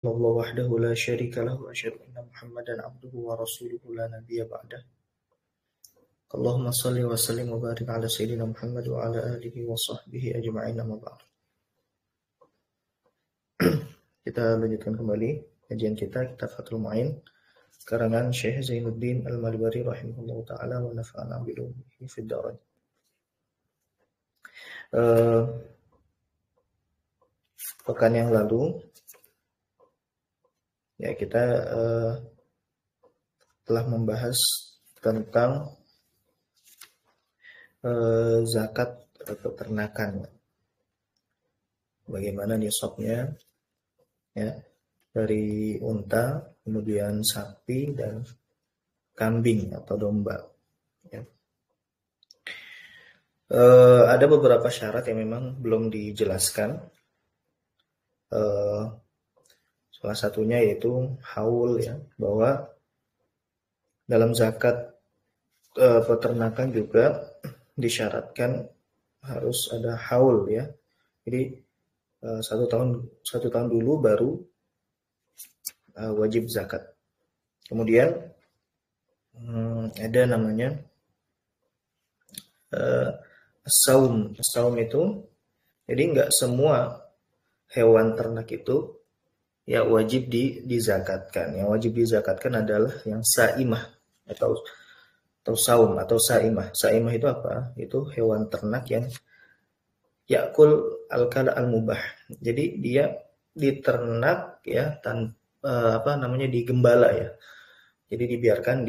الله وحده لا شريك له وأشهد أن محمدا عبده ورسوله لا نبي بعده اللهم صل وسلم وبارك على سيدنا محمد وعلى آله وصحبه أجمعين أما بعد. Kita lanjutkan kembali kajian kita kitab Fathul Mu'in karangan Syekh Zainuddin Al-Malbari rahimahullahu taala wa nafa'ana bihi fid dharain. Pekan yang lalu ya kita telah membahas tentang zakat peternakan. Bagaimana nisabnya ya dari unta, kemudian sapi dan kambing atau domba. Ya. Ada beberapa syarat yang memang belum dijelaskan. Salah satunya yaitu haul ya, bahwa dalam zakat peternakan juga disyaratkan harus ada haul ya. Jadi satu tahun dulu baru wajib zakat. Kemudian ada namanya saum. Saum itu jadi nggak semua hewan ternak itu ya wajib dizakatkan. Yang wajib dizakatkan adalah yang saimah atau saum atau saimah. Saimah itu apa? Itu hewan ternak yang yakul al-kala al-mubah. Jadi dia diternak ya digembala ya. Jadi dibiarkan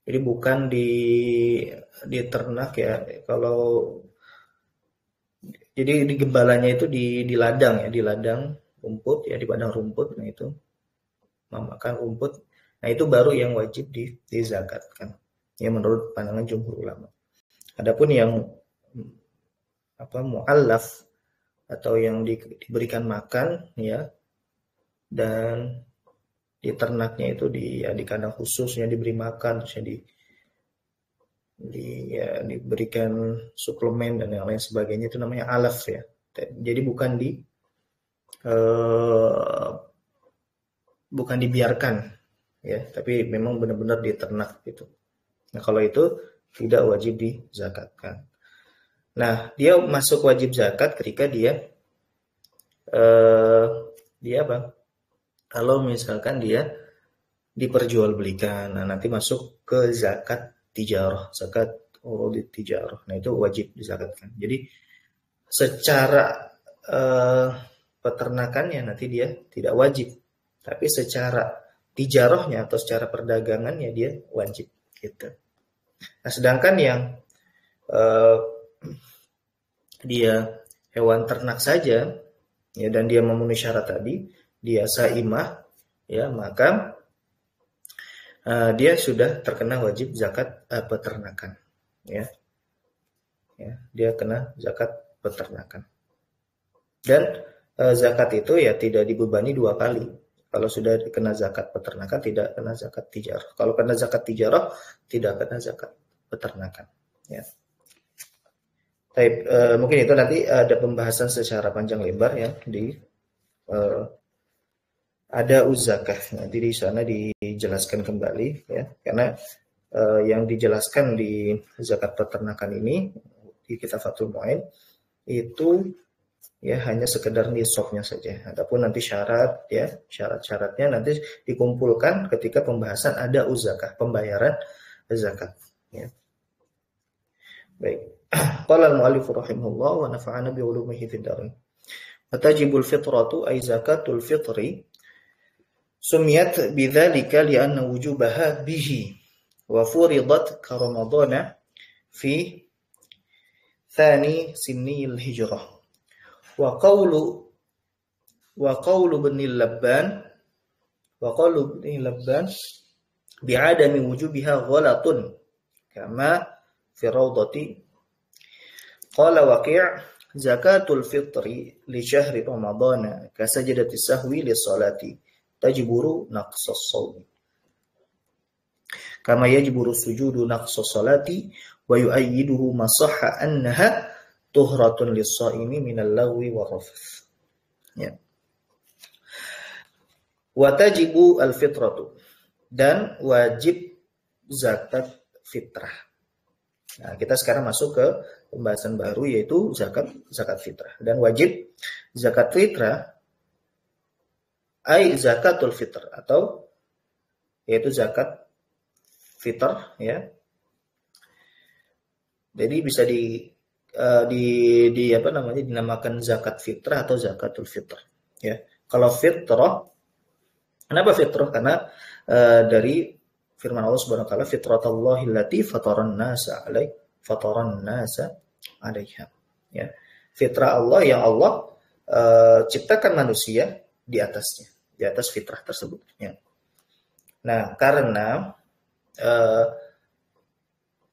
jadi bukan diternak ya. Kalau jadi digembalanya itu di ladang ya, di ladang rumput ya, di padang rumput. Nah itu memakan rumput. Nah itu baru yang wajib dizakatkan. Ya menurut pandangan jumhur ulama. Adapun yang mu'allaf atau yang diberikan makan ya dan diternaknya itu di kandang khususnya diberi makan, terusnya diberikan suplemen dan yang lain sebagainya, itu namanya alaf ya. Jadi bukan dibiarkan ya, tapi memang benar-benar diternak gitu. Nah kalau itu tidak wajib dizakatkan. Nah dia masuk wajib zakat ketika dia kalau misalkan dia diperjualbelikan, nah nanti masuk ke zakat tijarah, zakat urudit tijarah. Nah itu wajib dizakatkan. Jadi secara peternakannya nanti dia tidak wajib, tapi secara tijarahnya atau secara perdagangannya dia wajib gitu. Nah sedangkan yang dia hewan ternak saja ya dan dia memenuhi syarat tadi, dia saimah ya, maka dia sudah terkena wajib zakat peternakan ya. Dia kena zakat peternakan. Dan zakat itu ya tidak dibebani dua kali. Kalau sudah kena zakat peternakan tidak kena zakat tijarah. Kalau kena zakat tijarah tidak kena zakat peternakan ya. Mungkin itu nanti ada pembahasan secara panjang lebar ya di ada zakah, nanti di sana dijelaskan kembali ya, karena yang dijelaskan di zakat peternakan ini di kitab Fathul Mu'in itu ya hanya sekedar nisabnya saja. Adapun nanti syarat-syaratnya nanti dikumpulkan ketika pembahasan ada zakah, pembayaran zakat ya. Baik. Qala al-mu'allif rahimahullah wa nafa'ana bi ulumihi fid dharain. Fatajibul fitratu ay zakatul fitri sumiyat bidzalika li'anna wujubaha bihi wa furidat ka ramadana fi thani sinni al-hijrah wa qawlu ibn Labban bi'adami wujubiha ghalatun kama fi rawdati qala Waqi' zakatul fitri li syahri ramadana ka sajdati sahwi li salati tajburu naqsas shawmi kama yajburu sujudu naqsas salati wa yu'ayyiduhu ma sahha annaha tuhratun lis-shaimi minal lagwi war-rafath. Ya. Wa tajibu al-fitratu, dan wajib zakat fitrah. Nah, kita sekarang masuk ke pembahasan baru, yaitu zakat fitrah. Dan wajib zakat fitrah ai zakatul fitr, atau yaitu zakat fitr, ya. Jadi bisa dinamakan zakat fitrah atau zakatul fitr, ya. Kalau fitrah, kenapa fitrah? Karena dari firman Allah Subhanahu wa taala, fitratallahi allati fataran nasa 'alaiha. Ya. Fitrah Allah yang Allah ciptakan manusia di atasnya, di atas fitrah tersebut, ya. Nah, karena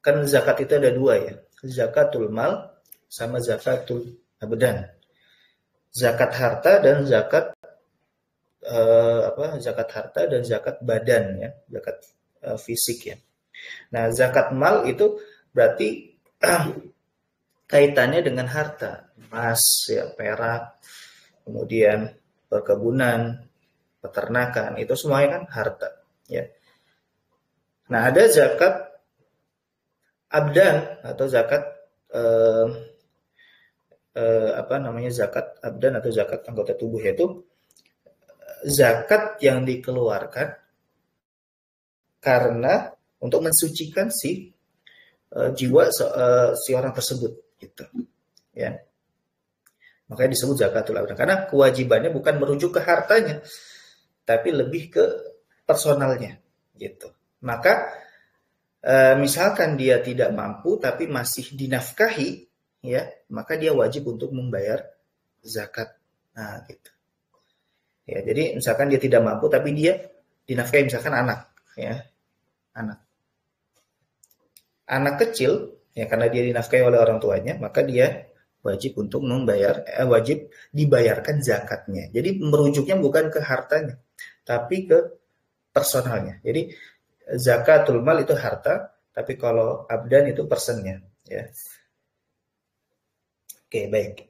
kan zakat itu ada dua, ya. Zakatul mal sama zakatul abdan. Zakat harta dan zakat zakat harta dan zakat badan, ya. Zakat fisik, ya. Nah, zakat mal itu berarti kaitannya dengan harta, emas, ya, perak, kemudian perkebunan, peternakan, itu semuanya kan harta, ya. Nah, ada zakat abdan atau zakat zakat abdan atau zakat anggota tubuh, yaitu zakat yang dikeluarkan karena untuk mensucikan jiwa si orang tersebut, gitu, ya. Makanya disebut zakatul abdan, karena kewajibannya bukan merujuk ke hartanya, tapi lebih ke personalnya, gitu. Maka misalkan dia tidak mampu tapi masih dinafkahi, ya, maka dia wajib untuk membayar zakat. Nah, gitu. Ya, jadi misalkan dia tidak mampu tapi dia dinafkahi, misalkan anak, ya. Anak kecil, ya, karena dia dinafkahi oleh orang tuanya, maka dia wajib untuk wajib dibayarkan zakatnya. Jadi merujuknya bukan ke hartanya, tapi ke personalnya. Jadi zakatul mal itu harta, tapi kalau abdan itu personnya, ya. Oke, baik.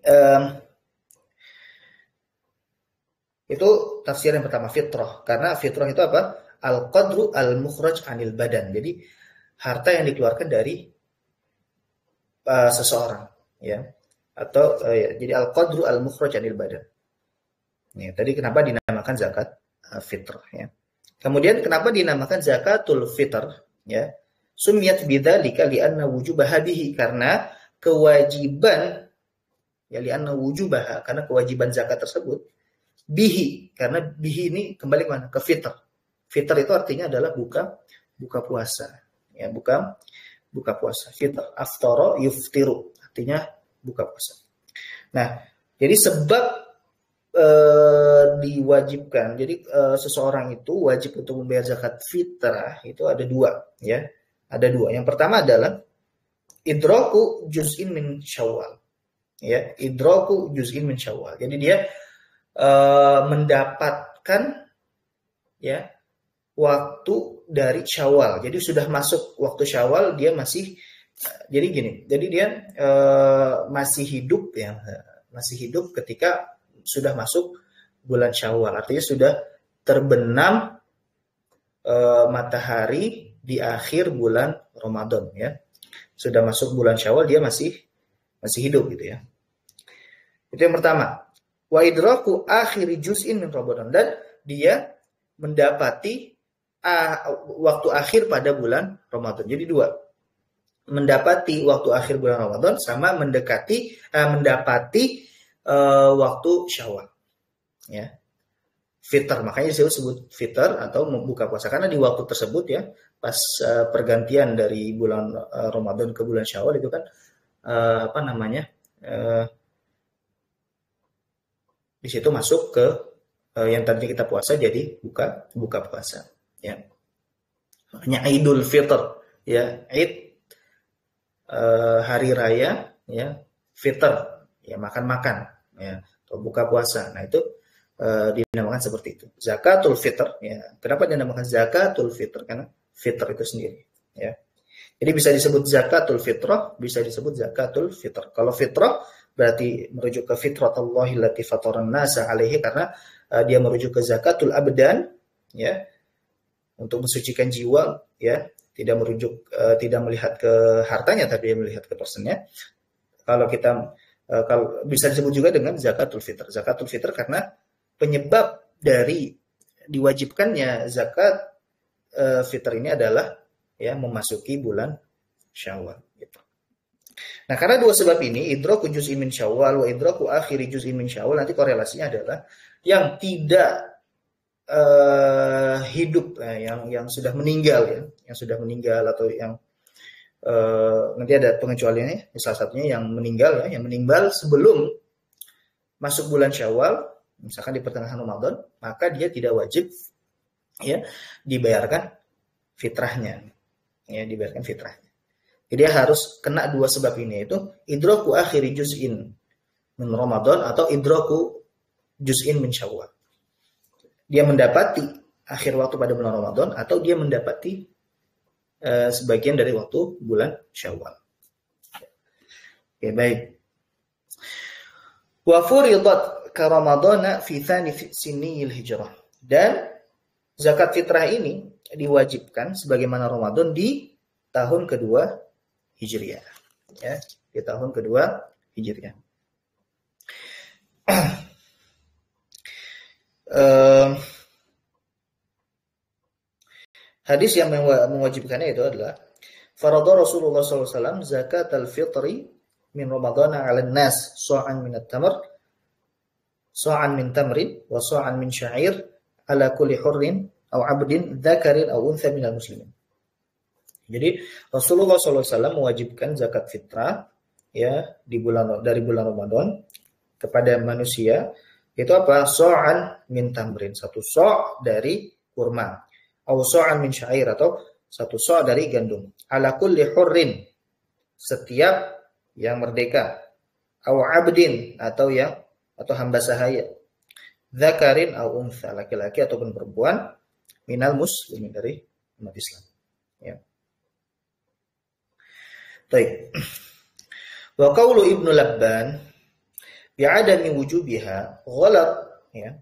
Itu tafsir yang pertama, fitrah. Karena fitrah itu apa? Al-qadru al-mukhraj anil badan. Jadi harta yang dikeluarkan dari seseorang, ya. Atau jadi al-qadru al-mukhraj anil badan. Ya, tadi kenapa dinamakan zakat fitrah, ya. Kemudian kenapa dinamakan zakatul fitr, ya? Sumiyat bidzalika li'anna wujubaha bihi, karena kewajiban, ya, li'anna wujubaha, karena kewajiban zakat tersebut, bihi, karena bihi ini kembali mana? Ke fitr. Fitr itu artinya adalah buka puasa, ya, buka puasa. Fitr, aftara yuftiru, artinya buka puasa. Nah, jadi sebab diwajibkan. Jadi seseorang itu wajib untuk membayar zakat fitrah itu ada dua, ya. Ada dua. Yang pertama adalah idraku juz'in min syawal. Ya, idraku juz'in min syawal. Jadi dia mendapatkan, ya, waktu dari syawal. Jadi sudah masuk waktu syawal, dia masih, jadi gini. Jadi dia masih hidup, ya. Masih hidup ketika sudah masuk bulan Syawal, artinya sudah terbenam matahari di akhir bulan Ramadan, ya. Sudah masuk bulan Syawal, dia masih hidup, gitu, ya. Itu yang pertama. Wa idraku akhir juz'in min Ramadan, dan dia mendapati waktu akhir pada bulan Ramadan. Jadi dua. Mendapati waktu akhir bulan Ramadan sama mendapati waktu Syawal, ya. Fitr, makanya disebut fitr atau membuka puasa, karena di waktu tersebut, ya, pas pergantian dari bulan Ramadan ke bulan Syawal itu kan di situ masuk ke yang tadinya kita puasa jadi buka puasa, ya. Makanya Idul Fitr, ya, Id hari raya, ya, fitr, ya, makan, ya, atau buka puasa. Nah, itu dinamakan seperti itu, zakatul fitr, ya. Kenapa dinamakan zakatul fitr? Karena fitr itu sendiri, ya. Jadi bisa disebut zakatul fitrah, bisa disebut zakatul fitr. Kalau fitrah berarti merujuk ke fitratallahi allati fataran nasa alaihi, karena dia merujuk ke zakatul abdan, ya, untuk mensucikan jiwa, ya, tidak merujuk tidak melihat ke hartanya tapi melihat ke personnya. Kalau kita kalau bisa disebut juga dengan zakatul fitr. Zakatul fitr karena penyebab dari diwajibkannya zakat fitr ini adalah ya memasuki bulan Syawal gitu. Nah, karena dua sebab ini, idraku juz'i min Syawal wa idraku akhiri juz'i min Syawal, nanti korelasinya adalah yang tidak hidup, yang sudah meninggal, ya, yang sudah meninggal atau yang nanti ada pengecualiannya. Salah satunya yang meninggal, ya, yang meninggal sebelum masuk bulan Syawal, misalkan di pertengahan Ramadan, maka dia tidak wajib, ya, dibayarkan fitrahnya, ya, dibayarkan fitrahnya. Jadi dia harus kena dua sebab ini, yaitu idraku akhiri juz'in min Ramadan atau idraku juz'in min Syawal. Dia mendapati akhir waktu pada bulan Ramadan atau dia mendapati sebagian dari waktu bulan Syawal. Oke, baik. Wa furidat ka Ramadana fi tsani sinil hijrah. Dan zakat fitrah ini diwajibkan sebagaimana Ramadan di tahun kedua Hijriah, ya, di tahun kedua Hijriah. Hadis yang mewajibkannya itu adalah farada Rasulullah SAW zakat al-fitri min Ramadan 'ala an-nas sa'an min at-tamr sa'an min tamrin wa sa'an min sya'ir ala kulli hurrin aw 'abdin dzakarin aw untha minal muslimin. Jadi Rasulullah SAW mewajibkan zakat fitrah, ya, dari bulan Ramadan kepada manusia, itu apa? So'an min tamrin, satu so' dari kurma, atau so'an min syair, atau satu so' dari gandum, ala kulli hurrin, setiap yang merdeka, atau abdin, atau hamba sahaya, dzakarin atau untha, laki-laki ataupun perempuan, minal muslimin, dari umat Islam, ya. Baik. Wa qaulu Ibnu Labban bi'adami wujubiha ghalat, ya.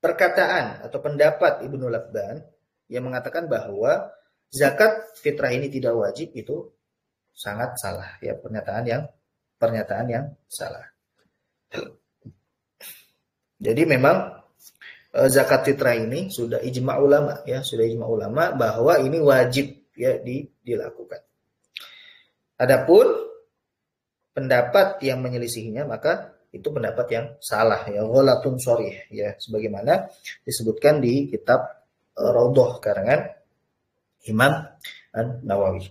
Perkataan atau pendapat Ibnu Labban yang mengatakan bahwa zakat fitrah ini tidak wajib itu sangat salah, ya, pernyataan yang salah. Jadi memang zakat fitrah ini sudah ijma ulama, ya, sudah ijma ulama bahwa ini wajib, ya, dilakukan. Adapun pendapat yang menyelisihinya maka itu pendapat yang salah, ya, ghalatun sharih, ya, sebagaimana disebutkan di kitab Raudhah karangan Imam An-Nawawi.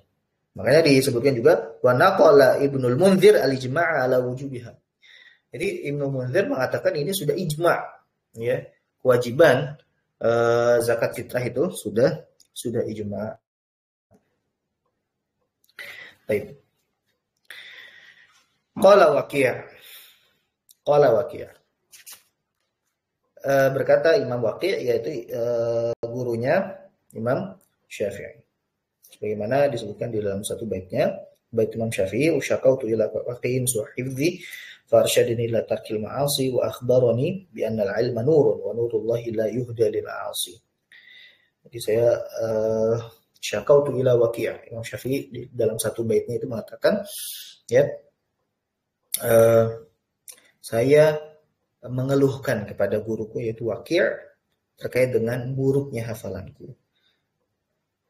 Makanya disebutkan juga wa naqala Ibnul Munzir al-ijma' ala wujubiha. Jadi Ibnu Munzir mengatakan ini sudah ijma', ya, kewajiban zakat fitrah itu sudah ijma'. Baik. Qala Waqi'. Berkata Imam Waqi', yaitu gurunya Imam Syafi'i. Sebagaimana disebutkan di dalam satu baitnya, bait Imam Syafi'i, usyaqautu ila waqi'in suhifzi farsyadini ila tarkil ma'asi wa akhbarani bi anna al-ilma nurun wa nurullahi la yuhda lil 'asi. Jadi saya syaqautu ila Waqi'. Imam Syafi'i di dalam satu baitnya itu mengatakan, ya, saya mengeluhkan kepada guruku yaitu Waqi' terkait dengan buruknya hafalanku.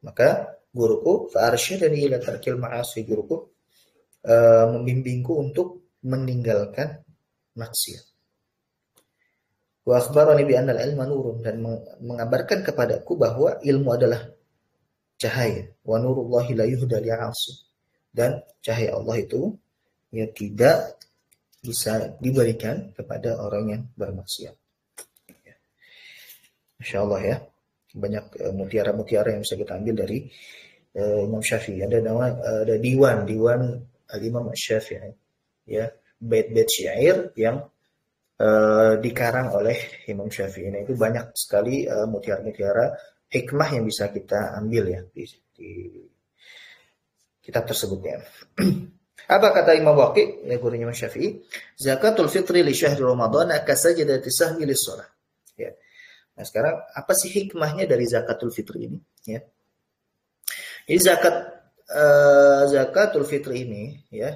Maka guruku fa arsyadani ila tarkil ma'asi, guruku membimbingku untuk meninggalkan maksiat. Wa akhbarani bi anna al-ilma nurun, dan mengabarkan kepadaku bahwa ilmu adalah cahaya. Wa nurullahi la yuhda li'asi, dan cahaya Allah itu, ya, tidak bisa diberikan kepada orang yang bermaksiat. Masya Allah, ya, banyak mutiara-mutiara yang bisa kita ambil dari Imam Syafi'i. Ada diwan Al-Imam Syafi'i, ya, bait-bait syair yang dikarang oleh Imam Syafi'i. Nah, itu banyak sekali mutiara-mutiara hikmah yang bisa kita ambil ya di kitab tersebut ya. Apa kata Imam Waqi, ya gurunya Imam Syafi'i? Zakatul fitri li syahri Ramadan kasajadati sahwi lis shalah. Ya. Nah, sekarang apa sih hikmahnya dari zakatul fitri ini? Ya. Jadi zakatul fitri ini ya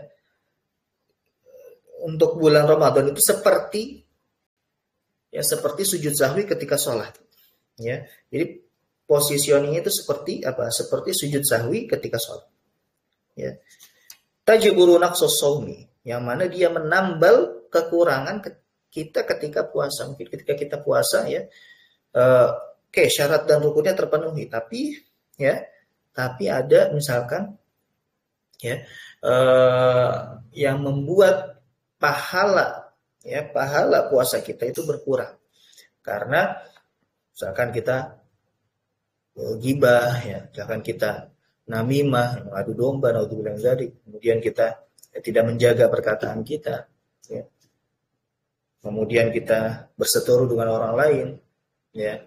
untuk bulan Ramadan itu seperti sujud sahwi ketika sholat. Ya. Jadi positioningnya itu seperti apa? Seperti sujud sahwi ketika sholat. Ya. Tajburu naqsus shaumi, yang mana dia menambal kekurangan kita ketika puasa. Mungkin ketika kita puasa ya, syarat dan rukunnya terpenuhi, tapi ada misalkan ya yang membuat pahala puasa kita itu berkurang karena misalkan kita ghibah ya, misalkan kita namimah, adu domba, naudzubillah min dzalik. Kemudian kita tidak menjaga perkataan kita, ya. Kemudian kita berseteru dengan orang lain, ya,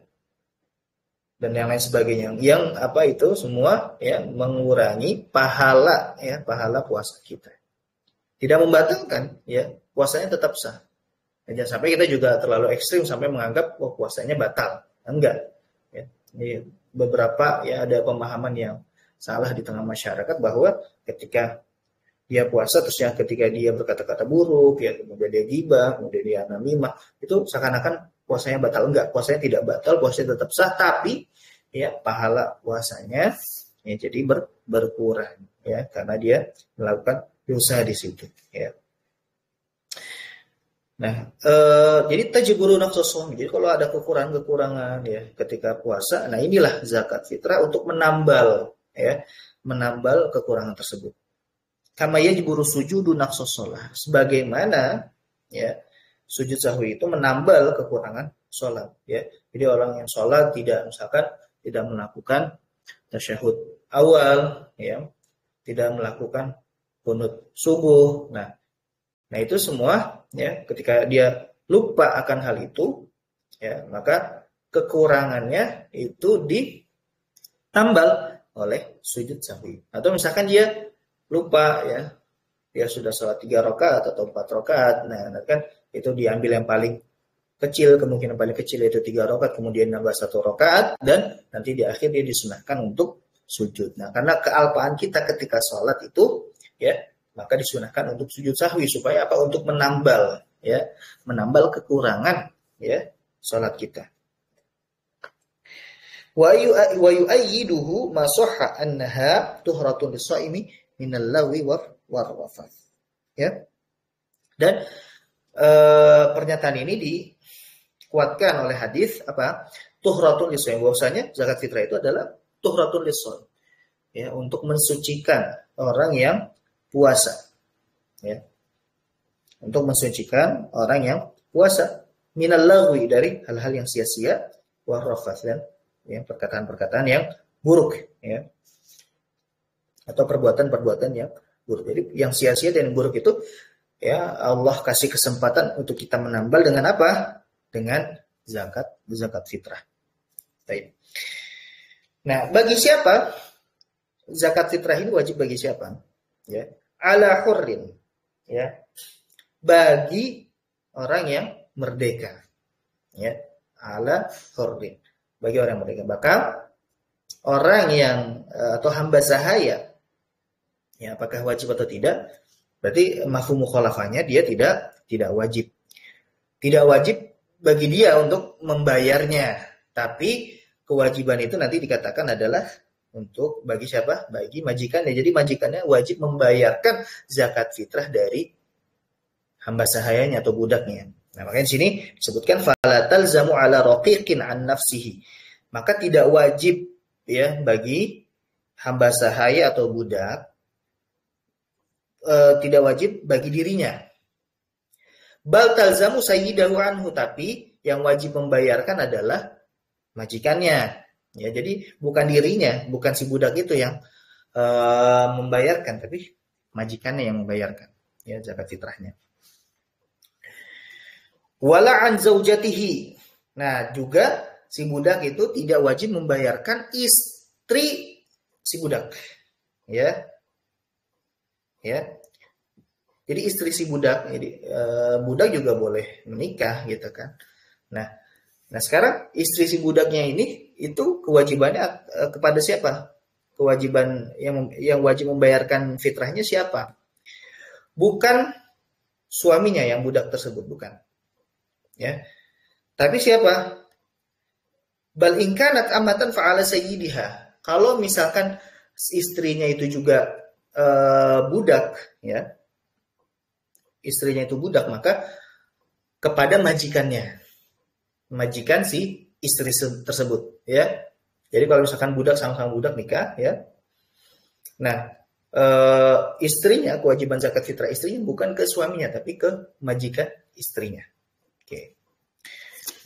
dan yang lain sebagainya. Yang apa itu semua ya mengurangi pahala puasa kita. Tidak membatalkan, ya, puasanya tetap sah. Jangan sampai kita juga terlalu ekstrim sampai menganggap puasanya batal. Enggak. Ya. Ini beberapa ya ada pemahaman yang salah di tengah masyarakat bahwa ketika dia puasa terus yang ketika dia berkata-kata buruk ya kemudian dia ghibah, kemudian dia namimah, itu seakan-akan puasanya batal. Enggak, puasanya tidak batal, puasanya tetap sah, tapi ya pahala puasanya ya jadi berkurang ya karena dia melakukan dosa di situ ya. Nah, jadi tajburu naqsus shaum. Jadi kalau ada kekurangan ya ketika puasa, nah inilah zakat fitrah untuk menambal kekurangan tersebut. Kama yajburu sujudu naqsus shalah. Sebagaimana ya sujud sahwi itu menambal kekurangan sholat ya. Jadi orang yang sholat tidak melakukan tasyahud awal ya, tidak melakukan qunut subuh. Nah itu semua ya ketika dia lupa akan hal itu ya maka kekurangannya itu ditambal oleh sujud sahwi. Atau misalkan dia lupa ya, dia sudah sholat 3 rakaat atau 4 rakaat, nah kan itu diambil yang paling kecil, kemungkinan paling kecil yaitu 3 rakaat, kemudian nambah 1 rakaat dan nanti di akhir dia disunahkan untuk sujud. Nah karena kealpaan kita ketika sholat itu ya maka disunahkan untuk sujud sahwi supaya apa? Untuk menambal kekurangan ya sholat kita. Wa yu'ayyiduhu ma sahha annaha tuhratun lis-shaimi minal lagwi war rafath. Ya. Dan pernyataan ini dikuatkan oleh hadis apa? Tuhratun lis-shaim, bahwasanya zakat fitrah itu adalah tuhratun lis-shaim. Ya, untuk mensucikan orang yang puasa. Ya. Untuk mensucikan orang yang puasa minal lagwi, dari hal-hal yang sia-sia, war rafath, dan ya, perkataan-perkataan yang buruk ya, atau perbuatan-perbuatan yang buruk. Jadi yang sia-sia dan buruk itu ya Allah kasih kesempatan untuk kita menambal dengan apa? Dengan zakat fitrah. Baik. Nah, bagi siapa zakat fitrah ini wajib? Bagi siapa? Ya, ala hurrin ya, bagi orang yang merdeka ya, ala hurrin, bagi orang yang merdeka. Bahkan orang yang atau hamba sahaya ya, apakah wajib atau tidak? Berarti mafhum mukhalafahnya dia tidak wajib. Tidak wajib bagi dia untuk membayarnya, tapi kewajiban itu nanti dikatakan adalah untuk bagi siapa? Bagi majikannya. Jadi majikannya wajib membayarkan zakat fitrah dari hamba sahayanya atau budaknya. Nah, makanya di sini disebutkan fala talzamu ala raqiqin an nafsihi. Maka tidak wajib ya bagi hamba sahaya atau budak, tidak wajib bagi dirinya. Bal talzamu sayyidahu anhu, tapi yang wajib membayarkan adalah majikannya. Ya, jadi bukan dirinya, bukan si budak itu yang membayarkan, tapi majikannya yang membayarkan ya zakat fitrahnya. Wala an zaujatihi. Nah, juga si budak itu tidak wajib membayarkan istri si budak. Ya. Ya. Jadi istri si budak, jadi budak juga boleh menikah gitu kan. Nah, sekarang istri si budaknya ini itu kewajibannya kepada siapa? Kewajiban yang wajib membayarkan fitrahnya siapa? Bukan suaminya yang budak tersebut, bukan. Ya. Tapi siapa? Bal in kanat amatan fa'ala sayyidiha. Kalau misalkan istrinya itu juga budak, ya. Istrinya itu budak, maka kepada majikannya. Majikan si istri tersebut, ya. Jadi kalau misalkan budak sama-sama budak nikah, ya. Nah, istrinya, kewajiban zakat fitrah istrinya bukan ke suaminya, tapi ke majikan istrinya. Oke.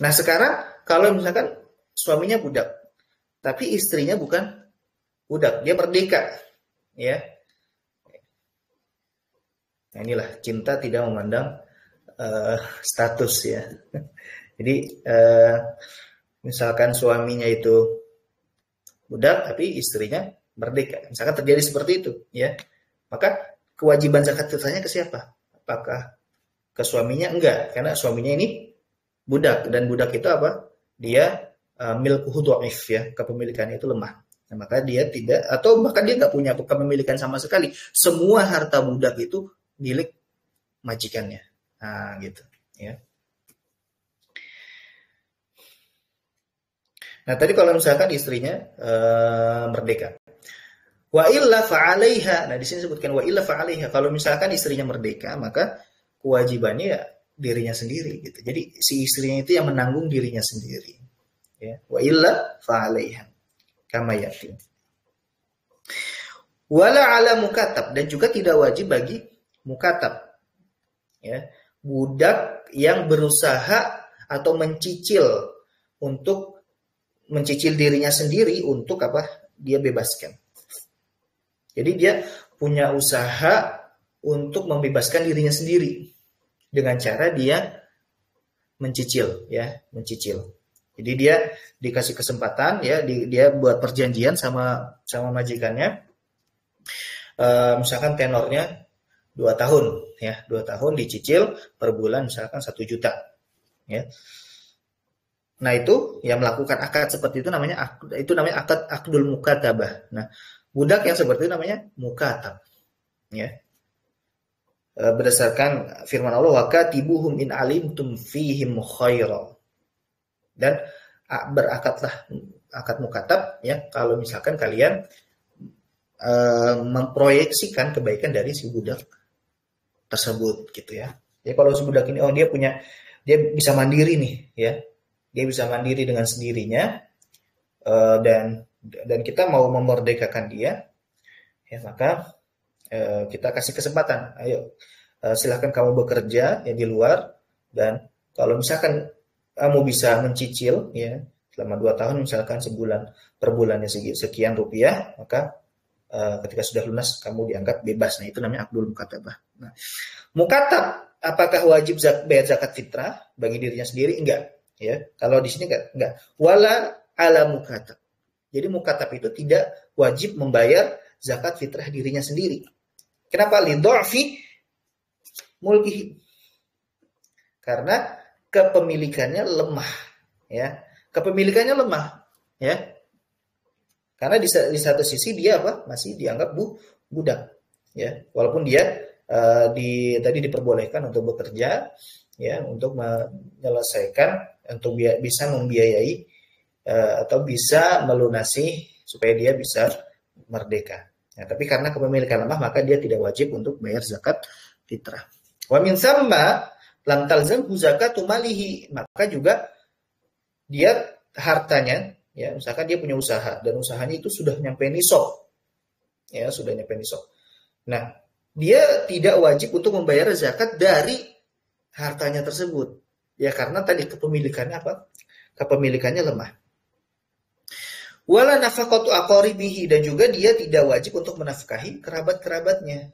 Nah, sekarang kalau misalkan suaminya budak, tapi istrinya bukan budak, dia merdeka, ya. Nah, inilah cinta tidak memandang status, ya. Jadi misalkan suaminya itu budak, tapi istrinya merdeka, misalkan terjadi seperti itu, ya, maka kewajiban zakat fitrahnya ke siapa? Apakah ke suaminya? Enggak, karena suaminya ini budak, dan budak itu apa? Dia milkuhu dhaif, ya, kepemilikannya itu lemah. Nah, maka dia tidak, atau bahkan dia nggak punya kepemilikan sama sekali. Semua harta budak itu milik majikannya. Nah, gitu, ya. Nah, tadi kalau misalkan istrinya merdeka. Wa illa fa'alaiha. Nah, di sini sebutkan wa illa fa'alaiha. Kalau misalkan istrinya merdeka, maka kewajibannya ya dirinya sendiri gitu. Jadi si istrinya itu yang menanggung dirinya sendiri. Ya. Wa illa fa'alaiha. Kama yati. Wala ala mukatab, dan juga tidak wajib bagi mukatab. Ya. Budak yang berusaha atau mencicil dirinya sendiri untuk apa? Dia bebaskan. Jadi dia punya usaha untuk membebaskan dirinya sendiri dengan cara dia mencicil, ya, mencicil. Jadi dia dikasih kesempatan, ya, dia buat perjanjian sama majikannya, misalkan tenornya 2 tahun, ya, 2 tahun dicicil per bulan misalkan 1 juta, ya. Nah, itu yang melakukan akad seperti itu namanya akdul mukatabah. Nah, budak yang seperti itu namanya mukatab, ya. Berdasarkan firman Allah, wa katibuhum in alimtum fihim khaira. Dan berakadlah akad mukatab, ya, kalau misalkan kalian memproyeksikan kebaikan dari si budak tersebut, gitu, ya. Jadi kalau si budak ini dia bisa mandiri nih, ya. Dia bisa mandiri dengan sendirinya, dan kita mau memerdekakan dia, ya, maka kita kasih kesempatan, ayo, silahkan kamu bekerja, ya, di luar, dan kalau misalkan kamu bisa mencicil, ya, selama 2 tahun misalkan per bulannya sekian rupiah, maka ketika sudah lunas kamu dianggap bebas. Nah, itu namanya akdul mukatabah. Nah, mukatab apakah wajib bayar zakat fitrah bagi dirinya sendiri? Enggak. Ya, kalau di sini enggak. Wala ala mukatab. Jadi mukatab itu tidak wajib membayar zakat fitrah dirinya sendiri. Kenapa? Lidha'fi mulkihi. Karena kepemilikannya lemah, ya. Kepemilikannya lemah, ya. Karena di satu sisi dia apa? Masih dianggap budak, ya. Walaupun dia tadi diperbolehkan untuk bekerja, ya, untuk menyelesaikan, untuk bisa membiayai atau bisa melunasi supaya dia bisa merdeka. Nah, tapi karena kepemilikan lemah, maka dia tidak wajib untuk bayar zakat fitrah. Wa min thamma lam talzamhu zakatu malihi. Maka juga dia hartanya, ya, misalkan dia punya usaha dan usahanya itu sudah nyampe nisab. Ya, sudah nyampe nisab. Nah, dia tidak wajib untuk membayar zakat dari hartanya tersebut. Ya, karena tadi kepemilikannya apa? Kepemilikannya lemah. Wala nafaqatu aqaribihi, dan juga dia tidak wajib untuk menafkahi kerabat-kerabatnya.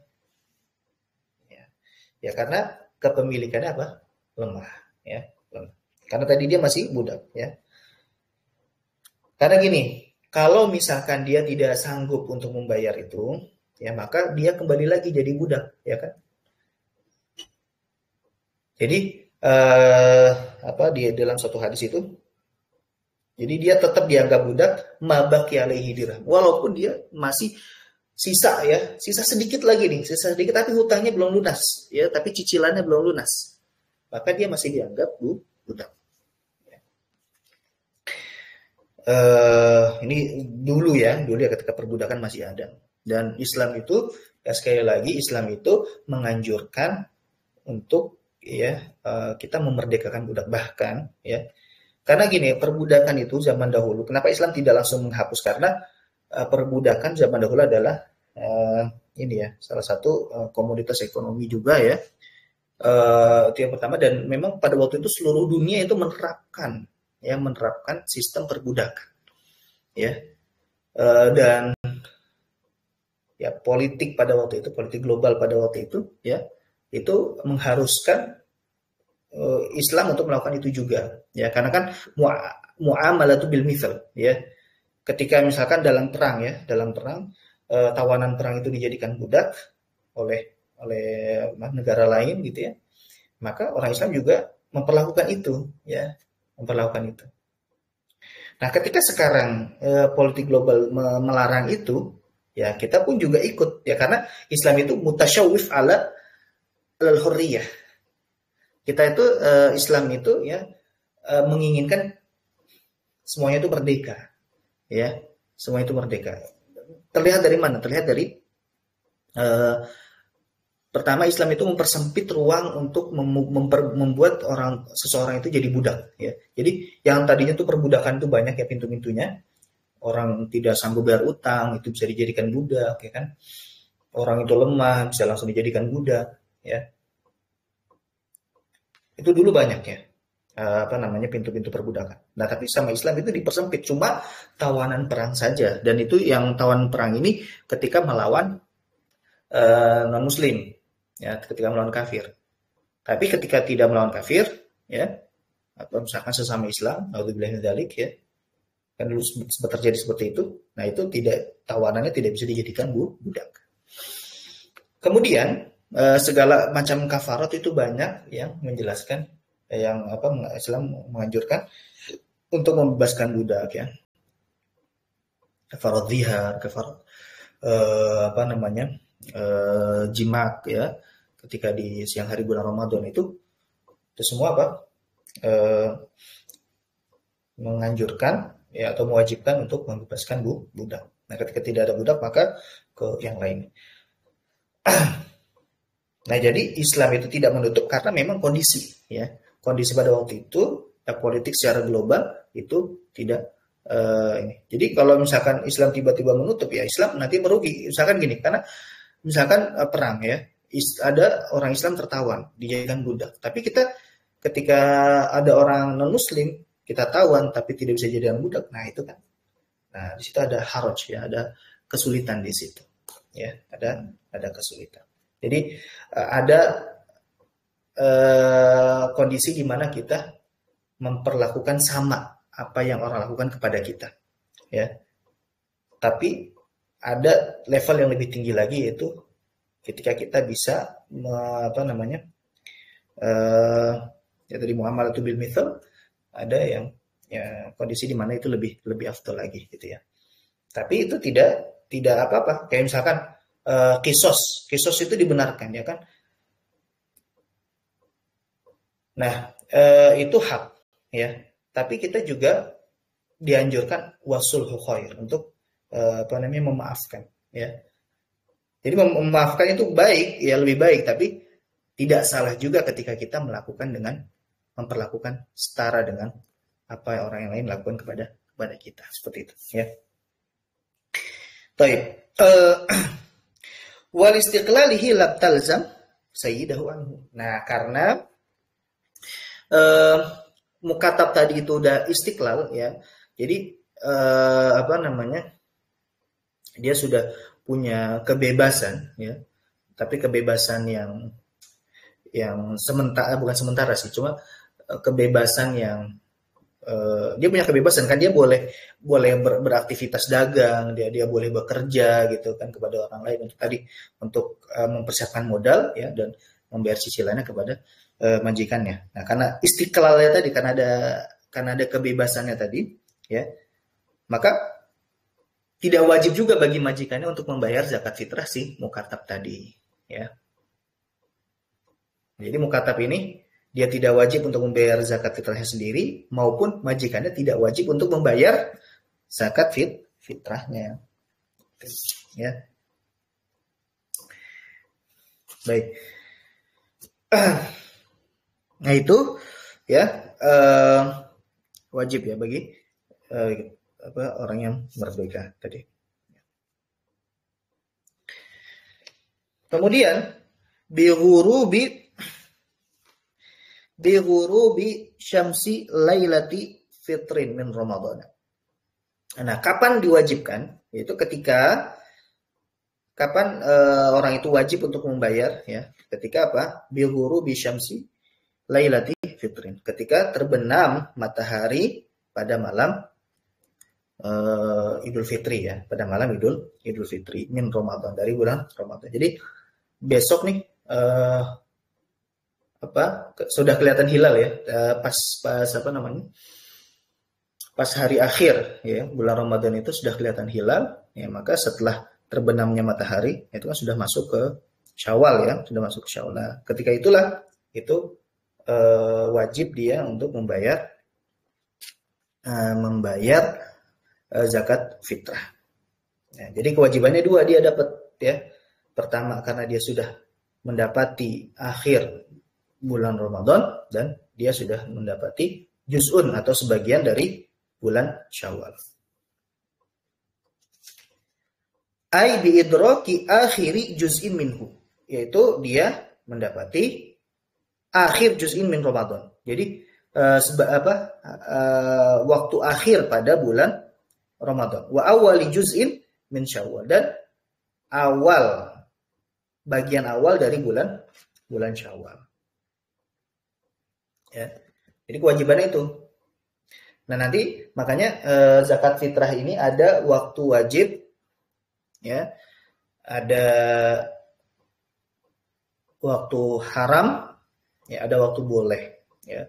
Ya, karena kepemilikannya apa? Lemah, ya. Lemah. Karena tadi dia masih budak, ya. Karena gini, kalau misalkan dia tidak sanggup untuk membayar itu, ya maka dia kembali lagi jadi budak, ya kan? Jadi apa di dalam satu hadis itu, jadi dia tetap dianggap budak mabaki alaihi dirham, walaupun dia masih sisa ya, sisa sedikit lagi nih, sisa sedikit tapi hutangnya belum lunas, ya, tapi cicilannya belum lunas, maka dia masih dianggap budak. Ini dulu ya ketika perbudakan masih ada. Dan Islam itu ya sekali lagi Islam itu menganjurkan untuk ya kita memerdekakan budak, bahkan ya karena gini, perbudakan itu zaman dahulu kenapa Islam tidak langsung menghapus, karena perbudakan zaman dahulu adalah ini ya salah satu komoditas ekonomi juga ya. Itu yang pertama, dan memang pada waktu itu seluruh dunia itu menerapkan sistem perbudakan ya. Dan ya politik pada waktu itu, politik global pada waktu itu ya, itu mengharuskan Islam untuk melakukan itu juga ya, karena kan muamalatu bil mithal ya, ketika misalkan dalam perang ya, tawanan perang itu dijadikan budak oleh negara lain gitu ya, maka orang Islam juga memperlakukan itu ya, memperlakukan itu. Nah, ketika sekarang politik global melarang itu, ya kita pun juga ikut ya, karena Islam itu mutasyawif ala al-hurriyah. Kita itu Islam itu ya menginginkan semuanya itu merdeka, ya, semua itu merdeka. Terlihat dari mana? Terlihat dari pertama, Islam itu mempersempit ruang untuk membuat seseorang itu jadi budak ya. Jadi yang tadinya tuh perbudakan itu banyak ya pintu-pintunya. Orang tidak sanggup bayar utang itu bisa dijadikan budak ya kan. Orang itu lemah bisa langsung dijadikan budak ya. Itu dulu banyak ya. Apa namanya, pintu-pintu perbudakan. Nah, tapi sama Islam itu dipersempit cuma tawanan perang saja, dan itu yang tawanan perang ini ketika melawan non muslim ya, ketika melawan kafir. Tapi ketika tidak melawan kafir ya, atau misalkan sesama Islam, naudzubillah min dzalik ya, kan dulu sempat terjadi seperti itu. Nah, itu tawanannya tidak bisa dijadikan budak. Kemudian segala macam kafarat itu banyak yang menjelaskan yang Islam menganjurkan untuk membebaskan budak ya. Kafarat zihar, kafarat jimak ya, ketika di siang hari bulan Ramadan itu semua menganjurkan ya, atau mewajibkan untuk membebaskan budak. Nah, ketika tidak ada budak maka ke yang lain. Nah, jadi Islam itu tidak menutup karena memang kondisi ya. Kondisi pada waktu itu ya, politik secara global itu tidak ini. Jadi kalau misalkan Islam tiba-tiba menutup ya, Islam nanti merugi. Misalkan gini, karena misalkan perang ya, ada orang Islam tertawan, dijadikan budak. Tapi kita ketika ada orang non muslim, kita tawan tapi tidak bisa jadikan budak. Nah, itu kan. Nah, di situ ada haraj ya, ada kesulitan di situ. Ya, ada kesulitan. Jadi ada kondisi di mana kita memperlakukan sama apa yang orang lakukan kepada kita. Ya. Tapi ada level yang lebih tinggi lagi, yaitu ketika kita bisa ya tadi muamalatu bil mithal, ada yang ya kondisi di mana itu lebih afdal lagi gitu ya. Tapi itu tidak apa-apa. Kayak misalkan kisos itu dibenarkan ya kan. Nah, itu hak ya. Tapi kita juga dianjurkan wasulhu khair, untuk memaafkan ya. Jadi memaafkan itu baik ya, lebih baik, tapi tidak salah juga ketika kita memperlakukan setara dengan apa yang orang yang lain lakukan kepada kita, seperti itu ya. Baik. Wal istiqlalihi lab talzam sayyidahu anhu. Nah, karena mukatab tadi itu udah istiqlal ya. Jadi dia sudah punya kebebasan ya. Tapi kebebasan yang sementara, bukan sementara sih, cuma kebebasan yang dia punya kebebasan kan, dia boleh beraktivitas dagang, dia boleh bekerja gitu kan kepada orang lain untuk mempersiapkan modal ya, dan membayar cicilannya kepada majikannya. Nah, karena istiqlalnya tadi, karena ada kebebasannya tadi ya, maka tidak wajib juga bagi majikannya untuk membayar zakat fitrah si mukatab tadi ya. Jadi mukatab ini dia tidak wajib untuk membayar zakat fitrahnya sendiri, maupun majikannya tidak wajib untuk membayar zakat fitrahnya. Ya. Baik. Nah itu ya wajib ya bagi orang yang merdeka tadi. Kemudian bighurubi syamsi lailati fitrin min Ramadan. Nah, kapan diwajibkan? Yaitu kapan orang itu wajib untuk membayar ya? Ketika apa? Bighurubi syamsi lailati fitrin. Ketika terbenam matahari pada malam Idul Fitri ya, pada malam Idul Fitri min Ramadan, dari bulan Ramadan. Jadi besok nih sudah kelihatan hilal ya, pas hari akhir ya bulan Ramadan itu sudah kelihatan hilal ya, maka setelah terbenamnya matahari itu kan sudah masuk ke Syawal ya, sudah masuk ke Syawal. Nah, ketika itulah itu wajib dia untuk membayar zakat fitrah. Ya, jadi kewajibannya dua dia dapat ya. Pertama karena dia sudah mendapati akhir bulan Ramadan, dan dia sudah mendapati juz'un atau sebagian dari bulan Syawal. Ai bi idraki akhiri juz'in minhu, yaitu dia mendapati akhir juz'in min Ramadan. Jadi waktu akhir pada bulan Ramadan. Wa awali juz'in min Syawal, dan bagian awal dari bulan Syawal. Ya. Jadi kewajibannya itu. Nah, nanti makanya zakat fitrah ini ada waktu wajib ya. Ada waktu haram ya, ada waktu boleh ya.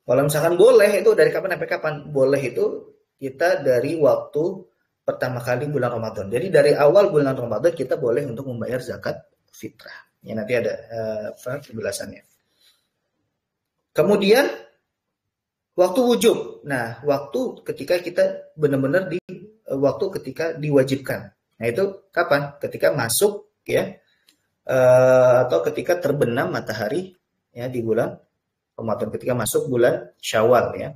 Kalau misalkan boleh itu dari kapan sampai kapan? Boleh itu kita dari waktu pertama kali bulan Ramadan. Jadi dari awal bulan Ramadan kita boleh untuk membayar zakat fitrah. Ya, nanti ada penjelasannya. Kemudian waktu wujub. Nah, waktu ketika kita benar-benar waktu ketika diwajibkan. Nah, itu kapan? Ketika masuk ya, atau ketika terbenam matahari ya di bulan Ramadan, ketika masuk bulan Syawal ya.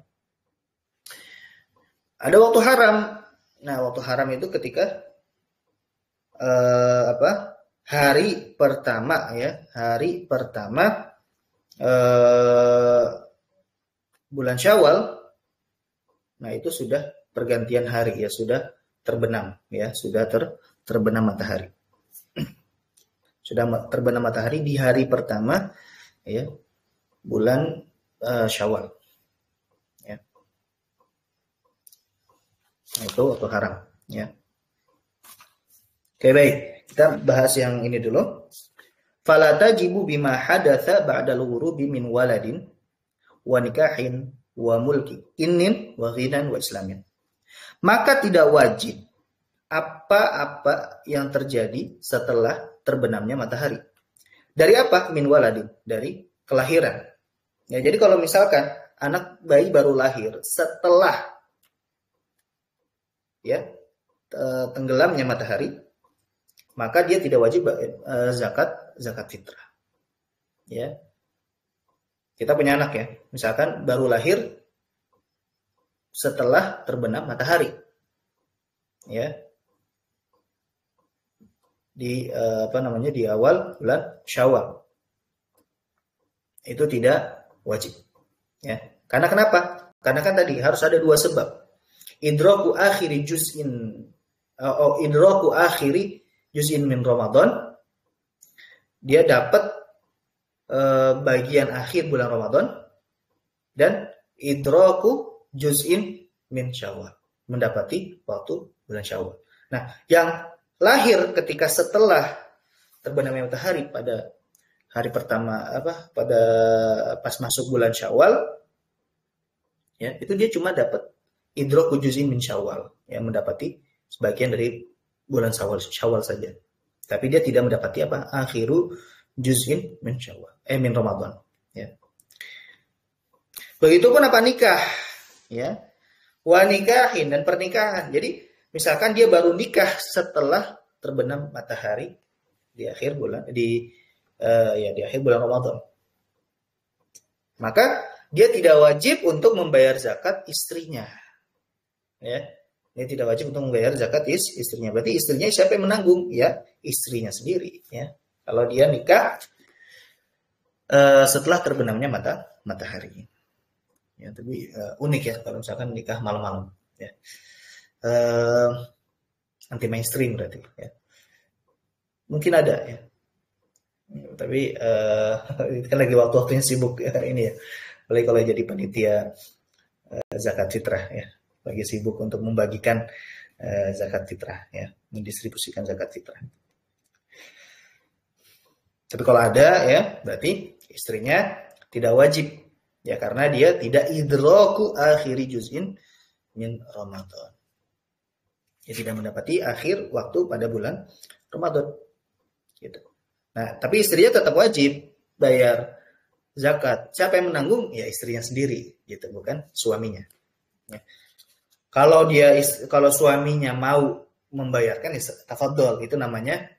Ada waktu haram. Nah, waktu haram itu ketika hari pertama ya, bulan Syawal. Nah, itu sudah pergantian hari ya, sudah terbenam ya, sudah terbenam matahari. Sudah terbenam matahari di hari pertama ya bulan Syawal. Ya. Nah, itu waktu haram ya. Oke, baik. Kita bahas yang ini dulu. Fala tajibu bima hadatsa ba'da al-ghurubi min waladin wa nikahin wa mulki innin wa ghinan wa islamin. Maka tidak wajib apa-apa yang terjadi setelah terbenamnya matahari. Dari apa? Min waladin, dari kelahiran. Ya, jadi kalau misalkan anak bayi baru lahir setelah ya tenggelamnya matahari, maka dia tidak wajib zakat fitrah. Ya. Kita punya anak ya, misalkan baru lahir setelah terbenam matahari. Ya. Di di awal bulan Syawal. Itu tidak wajib. Ya. Karena kenapa? Karena kan tadi harus ada dua sebab. Idraku akhiri juz'in min Ramadan. Dia dapat bagian akhir bulan Ramadan, dan idraku juz'in min Syawal, mendapati waktu bulan Syawal. Nah, yang lahir ketika setelah terbenamnya matahari pada hari pertama pada pas masuk bulan Syawal, ya, itu dia cuma dapat idraku juz'in min Syawal, ya, mendapati sebagian dari bulan Syawal saja. Tapi dia tidak mendapati akhiru juz'in min Syawal, min Ramadan, ya. Begitupun nikah, ya. Wa nikahin, dan pernikahan. Jadi misalkan dia baru nikah setelah terbenam matahari di akhir bulan di akhir bulan Ramadan. Maka dia tidak wajib untuk membayar zakat istrinya. Ya. Dia tidak wajib untuk membayar zakat istrinya. Berarti istrinya siapa yang menanggung? Ya, istrinya sendiri, ya. Kalau dia nikah setelah terbenamnya matahari. Ya, tapi unik ya kalau misalkan nikah malam-malam, ya. Anti mainstream berarti, ya. Mungkin ada, ya. Tapi kan lagi waktu-waktunya sibuk, ya, ini ya. Apalagi kalau jadi panitia zakat fitrah, ya. Lagi sibuk untuk membagikan zakat fitrah, ya, mendistribusikan zakat fitrah. Tapi kalau ada, ya, berarti istrinya tidak wajib, ya, karena dia tidak idraku akhiri juz'in min Ramadan. Dia tidak mendapati akhir waktu pada bulan Ramadan. Gitu. Nah, tapi istrinya tetap wajib bayar zakat. Siapa yang menanggung? Ya, istrinya sendiri, gitu, bukan suaminya. Ya. Kalau suaminya mau membayarkan, ya tafadhol, itu namanya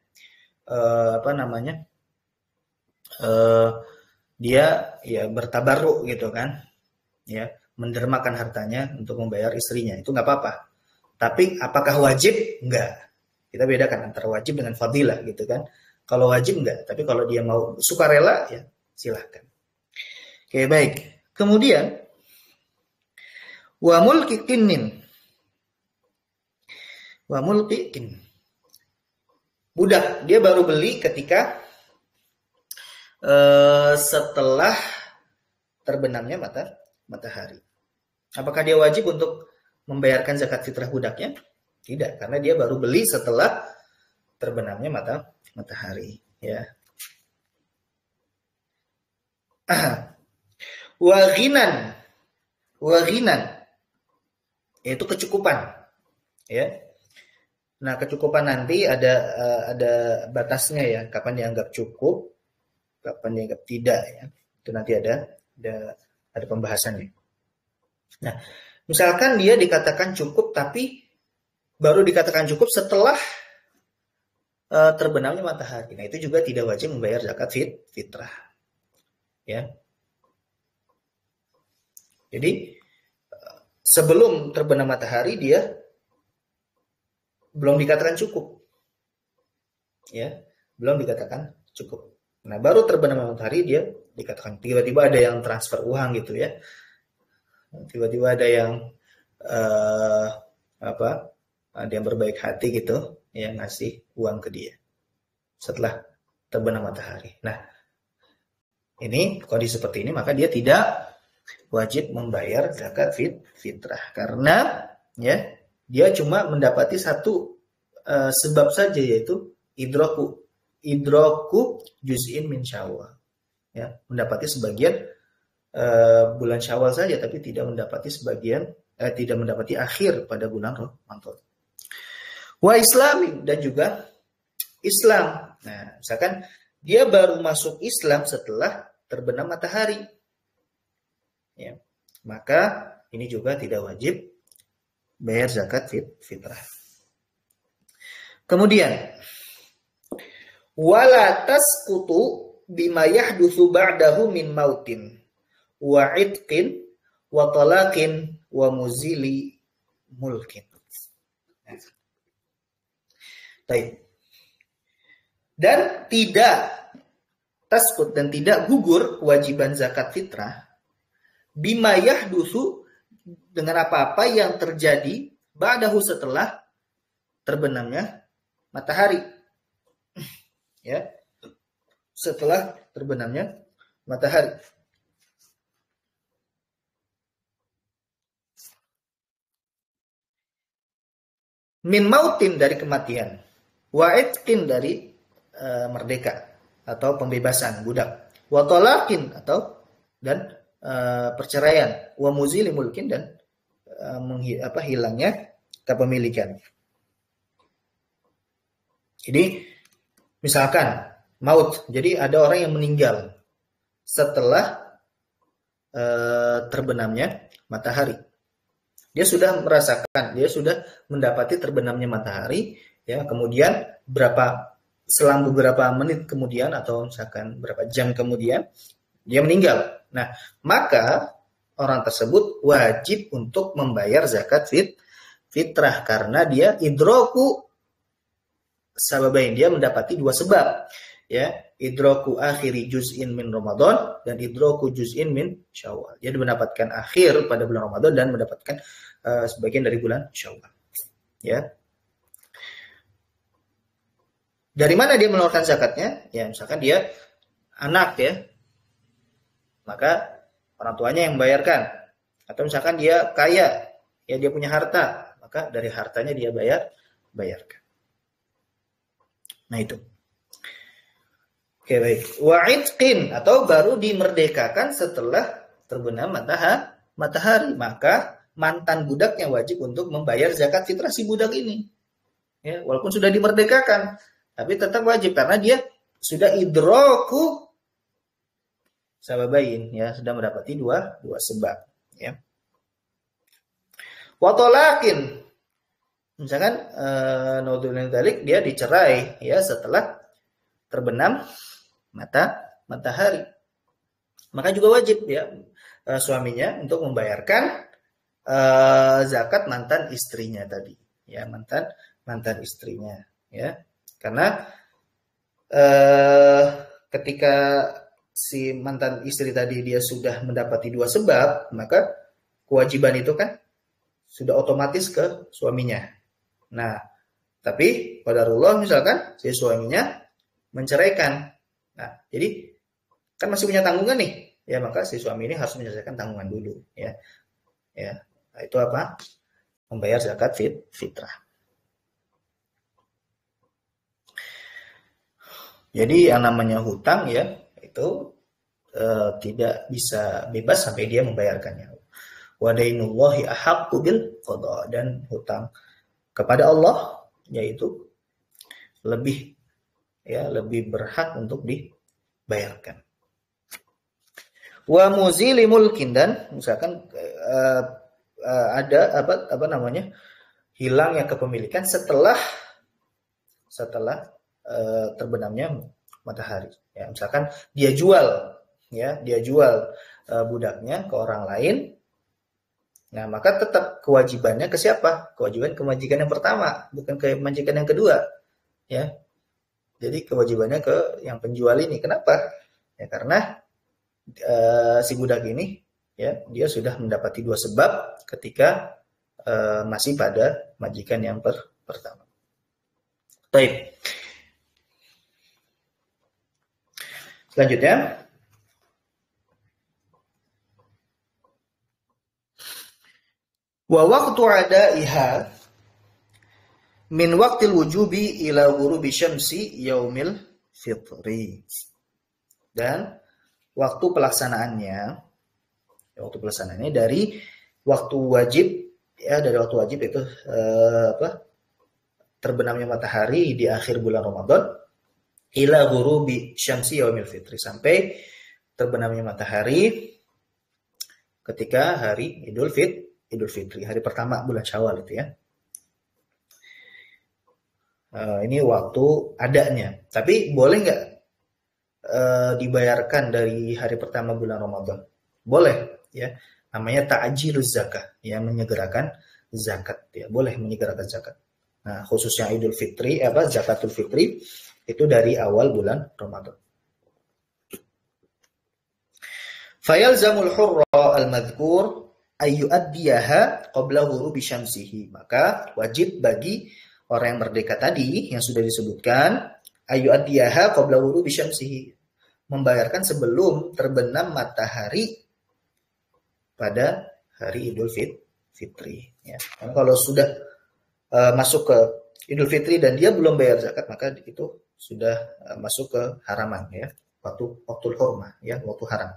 dia ya bertabarruk gitu kan, ya, mendermakan hartanya untuk membayar istrinya, itu nggak apa-apa. Tapi apakah wajib? Enggak. Kita bedakan antara wajib dengan fadilah gitu kan. Kalau wajib enggak, tapi kalau dia mau sukarela, ya silahkan. Oke, baik. Kemudian wa mulki budak, dia baru beli ketika setelah terbenamnya matahari. Apakah dia wajib untuk membayarkan zakat fitrah budaknya? Tidak, karena dia baru beli setelah terbenamnya matahari, ya. Waghinan yaitu kecukupan, ya. Nah, kecukupan nanti ada batasnya, ya, kapan dianggap cukup, kapan dianggap tidak, ya. Itu nanti ada pembahasannya. Nah, misalkan dia dikatakan cukup tapi baru dikatakan cukup setelah terbenamnya matahari. Nah, itu juga tidak wajib membayar zakat fitrah. Ya. Jadi sebelum terbenam matahari dia belum dikatakan cukup. Ya, belum dikatakan cukup. Nah, baru terbenam matahari dia dikatakan, tiba-tiba ada yang transfer uang gitu, ya. Tiba-tiba ada yang ada yang berbaik hati gitu, yang ngasih uang ke dia setelah terbenam matahari. Nah, ini kondisi seperti ini, maka dia tidak wajib membayar zakat fitrah, karena, ya, dia cuma mendapati satu sebab saja, yaitu idraku juz'in min Syawal, ya, mendapati sebagian bulan Syawal saja, tapi tidak mendapati tidak mendapati akhir pada bulan Ramadan. Wa islamin, dan juga Islam. Nah, misalkan dia baru masuk Islam setelah terbenam matahari, ya, maka ini juga tidak wajib bayar zakat fitrah. Kemudian wala tasqutu bima yahdutsu ba'dahu min mautin wa itqin wa talaqin wa muzili mulkin. Baik. Dan tidak tasqut, dan tidak gugur kewajiban zakat fitrah bima yahdutsu, dengan apa-apa yang terjadi ba'dahu, setelah terbenamnya matahari, ya, setelah terbenamnya matahari. min mautin dari kematian, wa itqin dari merdeka atau pembebasan budak, wa talaqin atau dan perceraian, wa muzili mulkin dan hilangnya kepemilikan. Jadi misalkan maut, jadi ada orang yang meninggal setelah terbenamnya matahari. Dia sudah merasakan, dia sudah mendapati terbenamnya matahari, ya. Kemudian selang beberapa menit kemudian atau misalkan berapa jam kemudian dia meninggal. Nah, maka orang tersebut wajib untuk membayar zakat fitrah karena dia idroku sababain, dia mendapati dua sebab, ya, idroku akhiri juz'in min Ramadan dan idroku juz'in min Syawal. Dia mendapatkan akhir pada bulan Ramadan dan mendapatkan sebagian dari bulan Syawal, ya. Dari mana dia mengeluarkan zakatnya? Ya, misalkan dia anak, ya, maka orang tuanya yang membayarkan. Atau misalkan dia kaya, ya, dia punya harta, maka dari hartanya dia bayarkan. Nah, itu. Oke, baik. Wa'idqin atau baru dimerdekakan setelah terbenam matahari, maka mantan budaknya wajib untuk membayar zakat fitrah si budak ini. Ya, walaupun sudah dimerdekakan, tapi tetap wajib karena dia sudah idroku sababain, ya, sudah mendapati dua sebab, ya. Wa talaqin, misalkan naudzubillah dzalik, dia dicerai, ya, setelah terbenam matahari, maka juga wajib, ya, suaminya untuk membayarkan zakat mantan istrinya tadi, ya, mantan istrinya, ya, karena ketika si mantan istri tadi dia sudah mendapati dua sebab, maka kewajiban itu kan sudah otomatis ke suaminya. Nah, tapi qadarullah misalkan si suaminya menceraikan. Nah, jadi kan masih punya tanggungan nih, ya, maka si suami ini harus menyelesaikan tanggungan dulu, ya. Ya, nah, itu apa? Membayar zakat fitrah. Jadi yang namanya hutang, ya, itu tidak bisa bebas sampai dia membayarkannya. Wa dainullahi ahaqqu bil qada, dan hutang kepada Allah yaitu lebih berhak untuk dibayarkan. Wa muzili mulkin, dan misalkan ada apa namanya? hilangnya kepemilikan setelah terbenamnya matahari, ya, misalkan dia jual budaknya ke orang lain. Nah, maka tetap kewajibannya ke siapa? Kewajiban ke majikan yang pertama, bukan ke majikan yang kedua, ya. Jadi kewajibannya ke yang penjual ini. Kenapa? Ya, karena si budak ini, ya, dia sudah mendapati dua sebab ketika masih pada majikan yang pertama. Baik. Selanjutnya, wa waqtu adaiha min waqtil wujubi ila ghurubi syamsi yaumil fitri. Dan waktu pelaksanaannya dari waktu wajib, ya, dari waktu wajib itu terbenamnya matahari di akhir bulan Ramadan ila ghurubi syamsi yaumil fitri, sampai terbenamnya matahari ketika hari Idul Fitri, hari pertama bulan Syawal itu, ya. Ini waktu adanya. Tapi boleh nggak dibayarkan dari hari pertama bulan Ramadan? Boleh, ya. Namanya ta'jiluz zakah, ya, menyegerakan zakat, ya. Boleh menyegerakan zakat. Nah, khususnya Idul Fitri, zakatul fitri itu dari awal bulan Ramadan. Fayalzamul hurra al-madhkur ayyu'addiyaha qabla ghurubi syamsihi. Maka wajib bagi orang yang merdeka tadi yang sudah disebutkan, ayyu'addiyaha qabla ghurubi syamsihi, membayarkan sebelum terbenam matahari pada hari Idul Fitri, ya. Karena kalau sudah masuk ke Idul Fitri dan dia belum bayar zakat, maka itu sudah masuk ke haraman ya, waktu hurmah ya, waktu haram.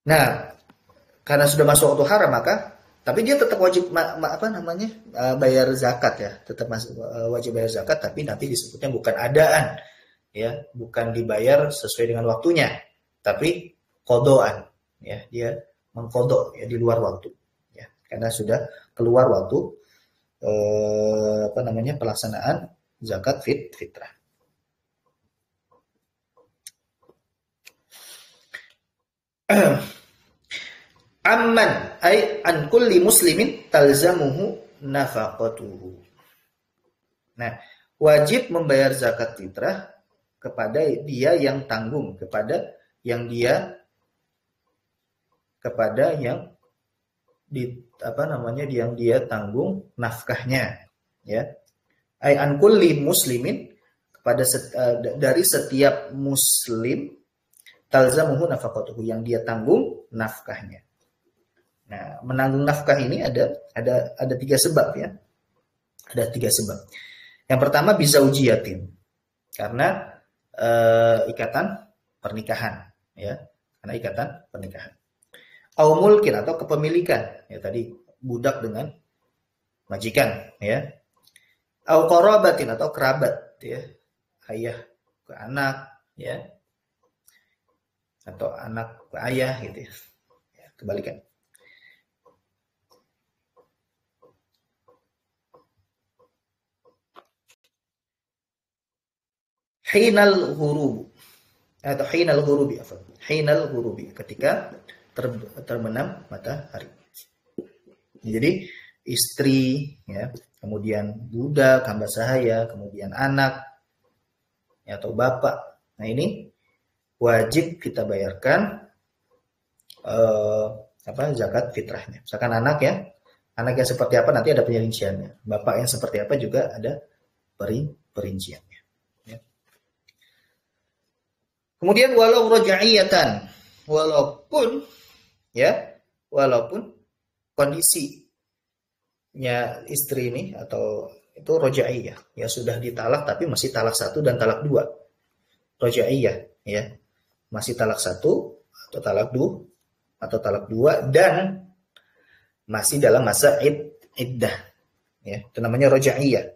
Nah, karena sudah masuk waktu haram maka tapi dia tetap wajib bayar zakat ya, tetap wajib bayar zakat, tapi nanti disebutnya bukan adaan ya, bukan dibayar sesuai dengan waktunya, tapi kodoan ya, dia mengkodok ya di luar waktu ya, karena sudah keluar waktu pelaksanaan zakat fitrah. Amman ay an kulli muslimin talzamuhu nafaqatuhu. Nah, wajib membayar zakat fitrah kepada dia yang tanggung, kepada yang dia tanggung nafkahnya ya. Ay an kulli muslimin, dari setiap muslim, talzamuhu nafaqatuhu, yang dia tanggung nafkahnya. Nah, menanggung nafkah ini ada 3 sebab ya. Ada 3 sebab. Yang pertama bisa ujiatin, karena ikatan pernikahan ya, karena ikatan pernikahan. Au mulkin, atau kepemilikan ya, tadi budak dengan majikan ya. Au qarabatin, atau kerabat ya, ayah ke anak ya, atau anak ke ayah gitu ya, kebalikan. Hinal hurub atau hinal hurubi, hinal hurubi, ketika terbenam matahari. Jadi istri ya, kemudian budak, hamba sahaya, kemudian anak ya, atau bapak. Nah, ini wajib kita bayarkan zakat fitrahnya. Misalkan anak yang seperti apa nanti ada perinciannya. Bapak yang seperti apa juga ada perinciannya. Ya. Kemudian walau roja'iyatan, walaupun kondisinya istri ini atau itu roja'iyah ya, sudah ditalak tapi masih talak 1 dan talak 2. Roja'iyah ya, masih talak 1 atau talak 2 dan masih dalam masa iddah ya, itu namanya roja'iyah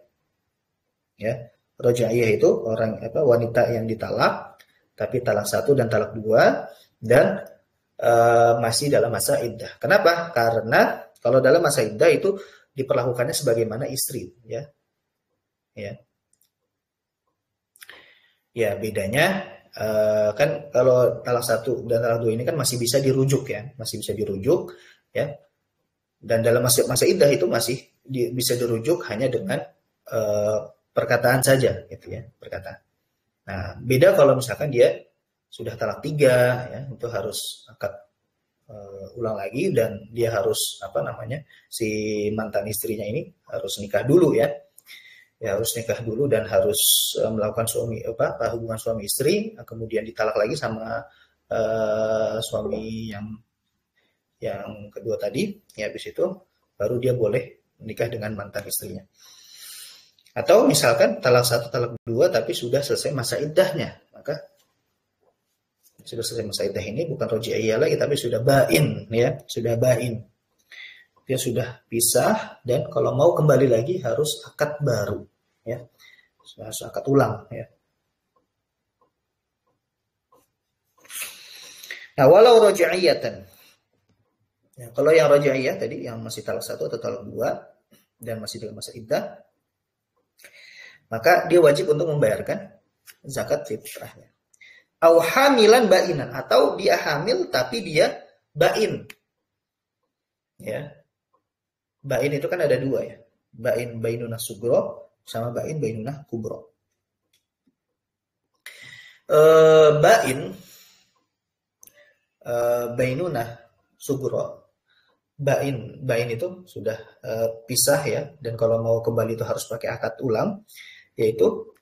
ya. Roja'iyah itu wanita yang ditalak tapi talak 1 dan talak 2 dan masih dalam masa iddah. Kenapa? Karena kalau dalam masa iddah itu diperlakukannya sebagaimana istri ya. Ya, bedanya kan kalau talak 1 dan talak 2 ini kan masih bisa dirujuk ya, ya. Dan dalam masa iddah itu masih bisa dirujuk hanya dengan perkataan saja gitu ya, perkataan. Nah, beda kalau misalkan dia sudah talak 3 ya, itu harus akad ulang lagi, dan dia harus si mantan istrinya ini harus nikah dulu ya. Ya, harus nikah dulu dan harus melakukan hubungan suami istri, kemudian ditalak lagi sama suami yang kedua tadi ya, habis itu baru dia boleh menikah dengan mantan istrinya. Atau misalkan talak 1 talak 2 tapi sudah selesai masa iddahnya, maka sudah selesai masa iddah ini bukan roja'iyah lagi tapi sudah bain ya, sudah bain. Dia sudah pisah, dan kalau mau kembali lagi harus akad baru ya. Harus akad ulang ya. Nah, walau roja'iyatan. Ya, kalau yang roja'iyah tadi yang masih talak 1 atau talak 2 dan masih dalam masa iddah, maka dia wajib untuk membayarkan zakat fitrahnya. Au hamilan ba'inan, atau dia hamil tapi dia bain. Ya. Bain itu kan ada 2 ya. Bainunah sugro sama bainunah kubro. Bainunah sugro. Bain itu sudah pisah ya, dan kalau mau kembali itu harus pakai akad ulang, yaitu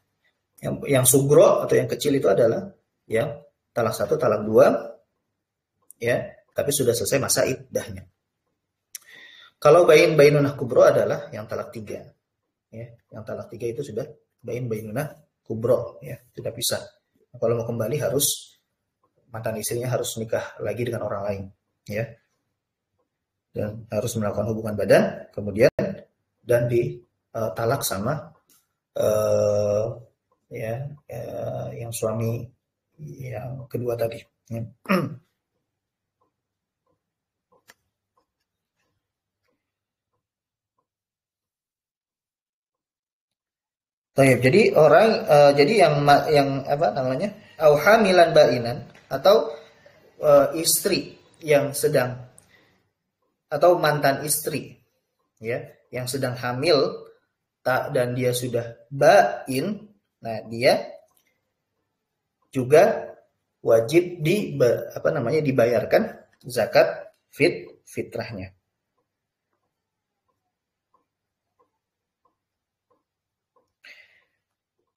yang sugro atau yang kecil itu adalah yang talak 1 talak 2 ya, tapi sudah selesai masa iddahnya. Kalau bainunah kubro adalah yang talak 3, ya, yang talak 3 itu sudah bainunah kubro, ya, sudah pisah. Nah, kalau mau kembali harus mantan istrinya harus nikah lagi dengan orang lain, ya, dan harus melakukan hubungan badan, kemudian dan ditalak sama ya yang suami yang kedua tadi. Ya. Jadi orang jadi yang apa namanya? Au hamilan bainan atau istri yang sedang atau mantan istri ya yang sedang hamil dan dia sudah bain, nah dia juga wajib dibayarkan zakat fitrahnya.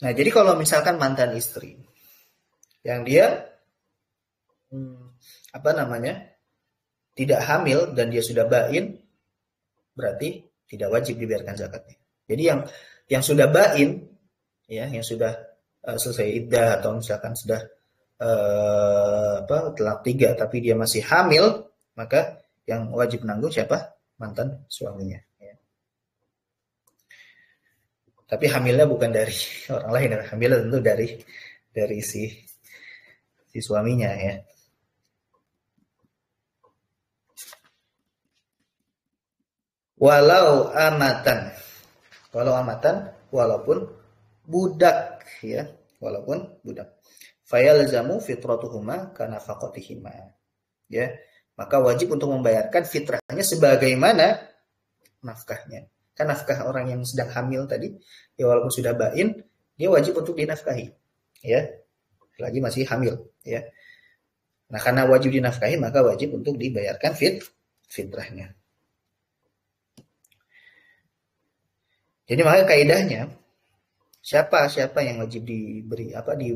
Nah, jadi kalau misalkan mantan istri yang dia tidak hamil dan dia sudah bain, berarti tidak wajib dibayarkan zakatnya. Jadi yang sudah bain, ya, yang sudah selesai iddah atau misalkan sudah talak 3 tapi dia masih hamil, maka yang wajib menanggung siapa? Mantan suaminya. Ya. Tapi hamilnya bukan dari orang lain, hamilnya tentu dari si suaminya, ya. Walau amatan, walaupun budak, ya, walaupun budak. Fayalzamu fitratuhuma kanafaqatihima, ya, maka wajib untuk membayarkan fitrahnya sebagaimana nafkahnya. Kan nafkah orang yang sedang hamil tadi, ya walaupun sudah bain, dia wajib untuk dinafkahi, ya, lagi masih hamil, ya. Nah, karena wajib dinafkahi, maka wajib untuk dibayarkan fitrahnya. Jadi makanya kaidahnya siapa yang wajib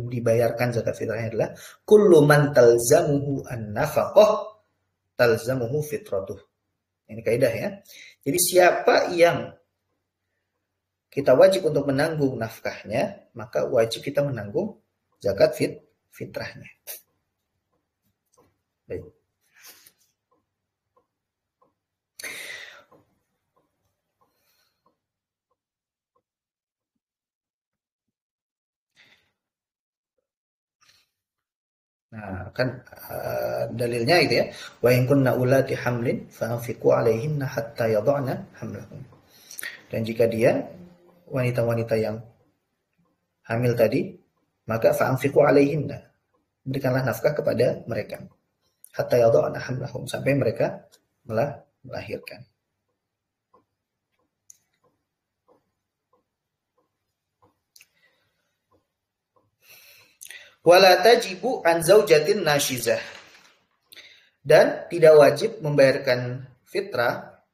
dibayarkan zakat fitrahnya adalah kullu man talzamuhu an-nafaqah talzamuhu fitratuh. Ini kaidah, ya. Jadi siapa yang kita wajib untuk menanggung nafkahnya, maka wajib kita menanggung zakat fitrahnya. Baik. Nah, kan dalilnya itu, ya. Wa in kunna ulati hamlin fa anfiqu 'alaihinna hatta yad'na hamlahum. Dan jika dia wanita-wanita yang hamil tadi, maka fa anfiqu 'alaihinna, berikanlah nafkah kepada mereka hatta yad'na hamlahum, sampai mereka melahirkan. Wala tajibu an zaujatin nashizah. Dan tidak wajib membayarkan fitrah,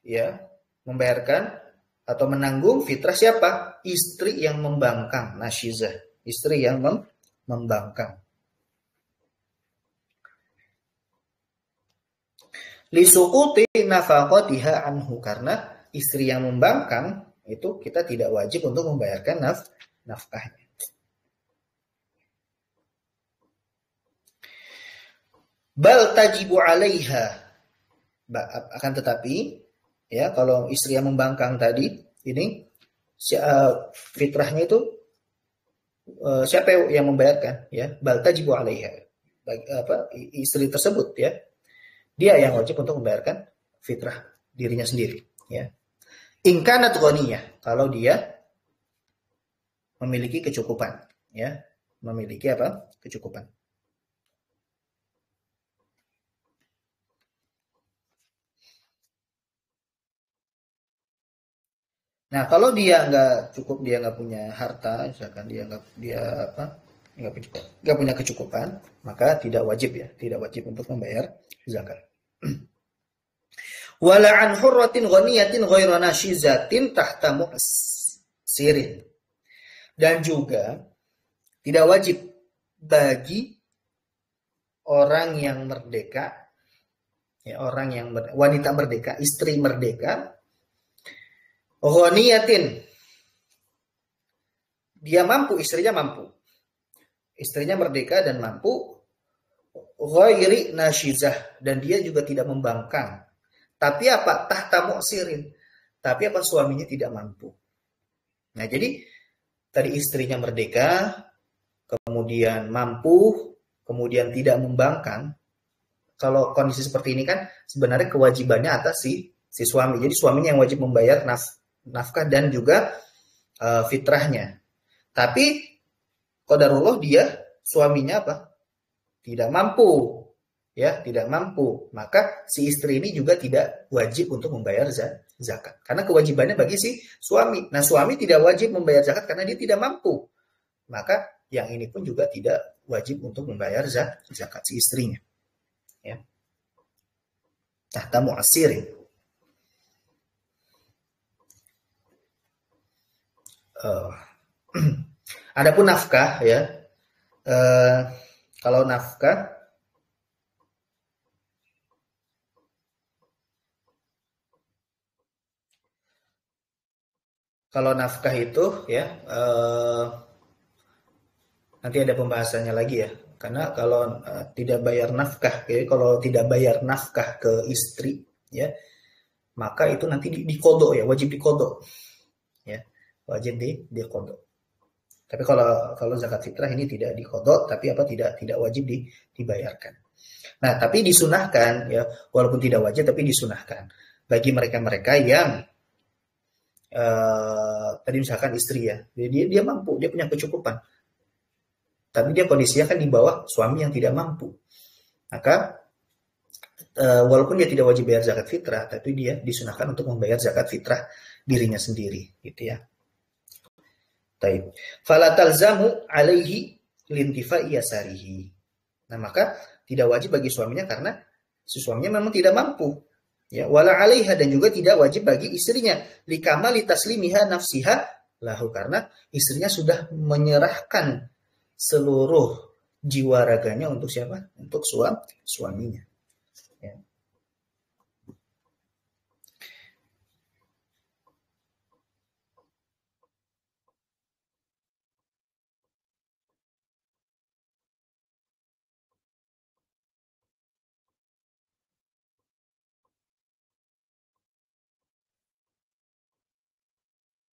ya, membayarkan atau menanggung fitrah siapa? Istri yang membangkang, nashizah, istri yang membangkang. Lisuquti nafaqatiha anhu, karena istri yang membangkang itu kita tidak wajib untuk membayarkan nafkahnya. Bal tajibu 'alaiha, akan tetapi, ya, kalau istri yang membangkang tadi ini fitrahnya itu siapa yang membayarkan, ya? Bal tajibu 'alaiha, istri tersebut, ya, dia yang wajib untuk membayarkan fitrah dirinya sendiri, ya. In kanat ghaniyah, kalau dia memiliki kecukupan, ya, memiliki kecukupan. Nah, kalau dia nggak cukup, dia nggak punya harta, misalkan dia nggak punya kecukupan, maka tidak wajib untuk membayar zakat. Wala an hurratin ghaniyatin ghairu nashizatin tahta mu'sirin. Dan juga tidak wajib bagi budak yang budak yang tidak orang yang merdeka, ya, wanita merdeka, istri merdeka, ghaniyatin, dia mampu, istrinya merdeka dan mampu, ghairi nasyizah, dan dia juga tidak membangkang. Tapi apa? Tahta mu'sirin. Tapi apa? Suaminya tidak mampu. Nah, jadi tadi istrinya merdeka, kemudian mampu, kemudian tidak membangkang. Kalau kondisi seperti ini kan sebenarnya kewajibannya atas si suami. Jadi suaminya yang wajib membayar nafkah dan juga fitrahnya. Tapi qadarullah suaminya apa? Tidak mampu. Ya, tidak mampu. Maka si istri ini juga tidak wajib untuk membayar zakat. Karena kewajibannya bagi si suami. Nah, suami tidak wajib membayar zakat karena dia tidak mampu. Maka yang ini pun juga tidak wajib untuk membayar zakat si istrinya. Ya. Tahta mu'assirin. Adapun nafkah ya. Kalau nafkah itu ya nanti ada pembahasannya lagi ya. Karena kalau tidak bayar nafkah, ya, kalau tidak bayar nafkah ke istri, ya, maka itu nanti dikodok ya, wajib dikodok, ya, wajib dikodok. Tapi kalau zakat fitrah ini tidak dikodok, tapi apa tidak wajib dibayarkan. Nah, tapi disunahkan ya, walaupun tidak wajib tapi disunahkan bagi mereka-mereka yang tadi misalkan istri ya, dia mampu, dia punya kecukupan. Tapi dia kondisinya kan di bawah suami yang tidak mampu. Maka walaupun dia tidak wajib bayar zakat fitrah, tapi dia disunahkan untuk membayar zakat fitrah dirinya sendiri, gitu ya. Taib. Fala talzamu alaihi lintifa'i yasarihi. Nah, maka tidak wajib bagi suaminya karena si suaminya memang tidak mampu. Ya, wala alaiha, dan juga tidak wajib bagi istrinya likamali taslimiha nafsiha lahu, karena istrinya sudah menyerahkan seluruh jiwa raganya untuk siapa? Untuk suaminya. Ya.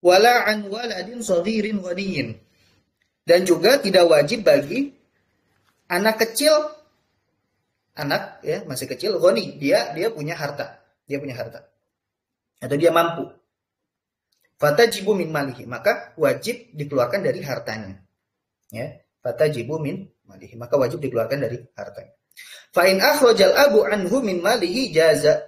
Wala an waladin shaghirin ghaniyin. Dan juga tidak wajib bagi anak kecil, anak ya masih kecil, ghani, dia punya harta, atau dia mampu. Fatajibu min malihi, maka wajib dikeluarkan dari hartanya. Ya, fatajibu min malihi, maka wajib dikeluarkan dari hartanya. Fa in akhrajal abu anhu min malihi jaza.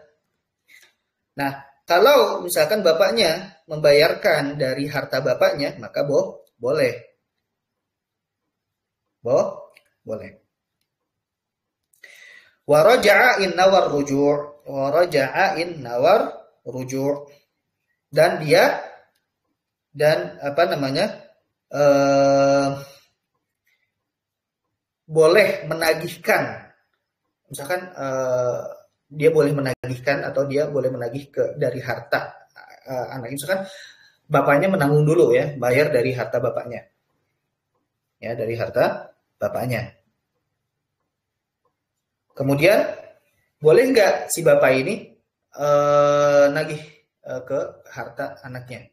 Nah, kalau misalkan bapaknya membayarkan dari harta bapaknya, maka boleh. Boleh. Wa raja'a in nawar ruju'. Dan boleh menagihkan. Misalkan dia boleh menagihkan atau dia boleh menagih dari harta anaknya. Misalkan bapaknya menanggung dulu ya, bayar dari harta bapaknya. Ya, dari harta bapaknya. Kemudian boleh nggak si bapak ini nagih ke harta anaknya?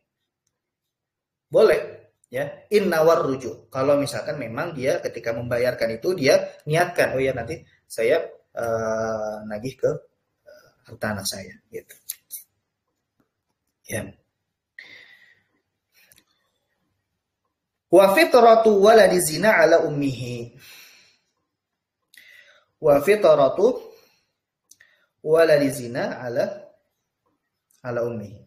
Boleh, ya. In nawar rujuk. Kalau misalkan memang dia ketika membayarkan itu dia niatkan, oh ya nanti saya nagih ke harta anak saya, gitu. Ya. Wa fitratu waladi zina ala ummihi. Wa fitratu waladi zina ala ummihi.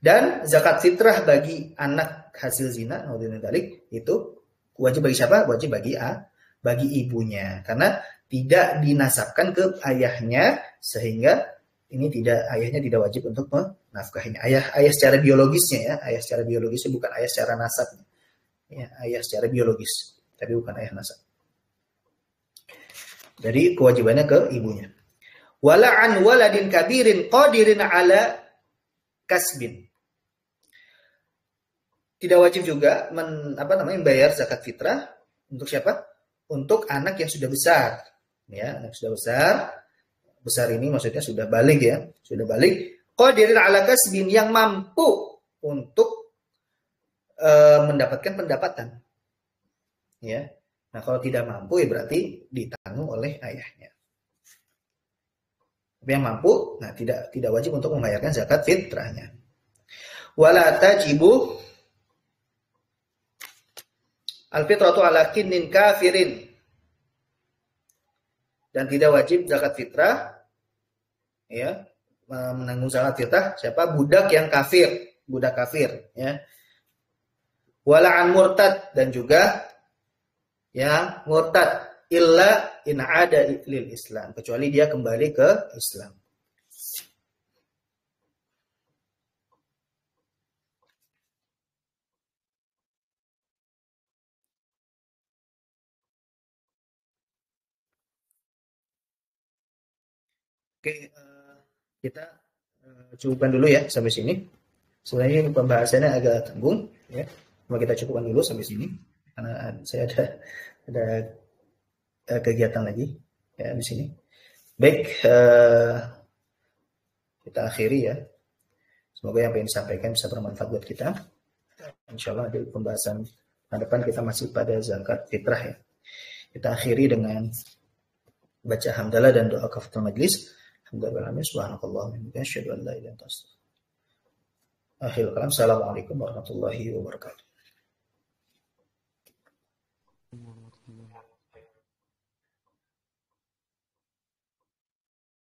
Dan zakat fitrah bagi anak hasil zina, itu wajib bagi siapa? Wajib bagi ibunya, karena tidak dinasabkan ke ayahnya, sehingga ini ayahnya tidak wajib untuk menafkahinya. Ayah secara biologisnya ya, ayah secara biologisnya, bukan ayah secara nasabnya. Ya, ayah secara biologis, tapi bukan ayah nasab. Jadi kewajibannya ke ibunya. Wala an waladin kabirin qadirin ala kasbin. Tidak wajib juga membayar zakat fitrah untuk siapa? Untuk anak yang sudah besar. Ya, anak sudah besar. Besar ini maksudnya sudah balik ya, sudah balik. Qadirin ala kasbin, yang mampu untuk mendapatkan pendapatan. Ya. Nah, kalau tidak mampu ya berarti ditanggung oleh ayahnya. Tapi yang mampu, nah tidak wajib untuk membayarkan zakat fitrahnya. Wala tajibu al-fitratu ala kinnin kafirin. Dan tidak wajib zakat fitrah ya, menanggung zakat fitrah siapa? Budak yang kafir, budak kafir ya. Wala an murtad, dan juga yang murtad illa in ada lil Islam, kecuali dia kembali ke Islam. Oke, kita cukupkan dulu ya sampai sini. Sebenarnya pembahasannya agak tanggung ya. Cuma kita cukupkan dulu sampai sini karena saya ada kegiatan lagi ya di sini. Baik, kita akhiri ya. Semoga yang ingin disampaikan bisa bermanfaat buat kita. Insya Allah di pembahasan depan kita masih pada zakat fitrah ya. Kita akhiri dengan baca hamdalah dan doa kafaratul majlis. Alhamdulillah, subhanakallahumma wa bihamdika asyhadu an la ilaha illa anta astaghfiruka. Akhirul kalam. Assalamualaikum warahmatullahi wabarakatuh.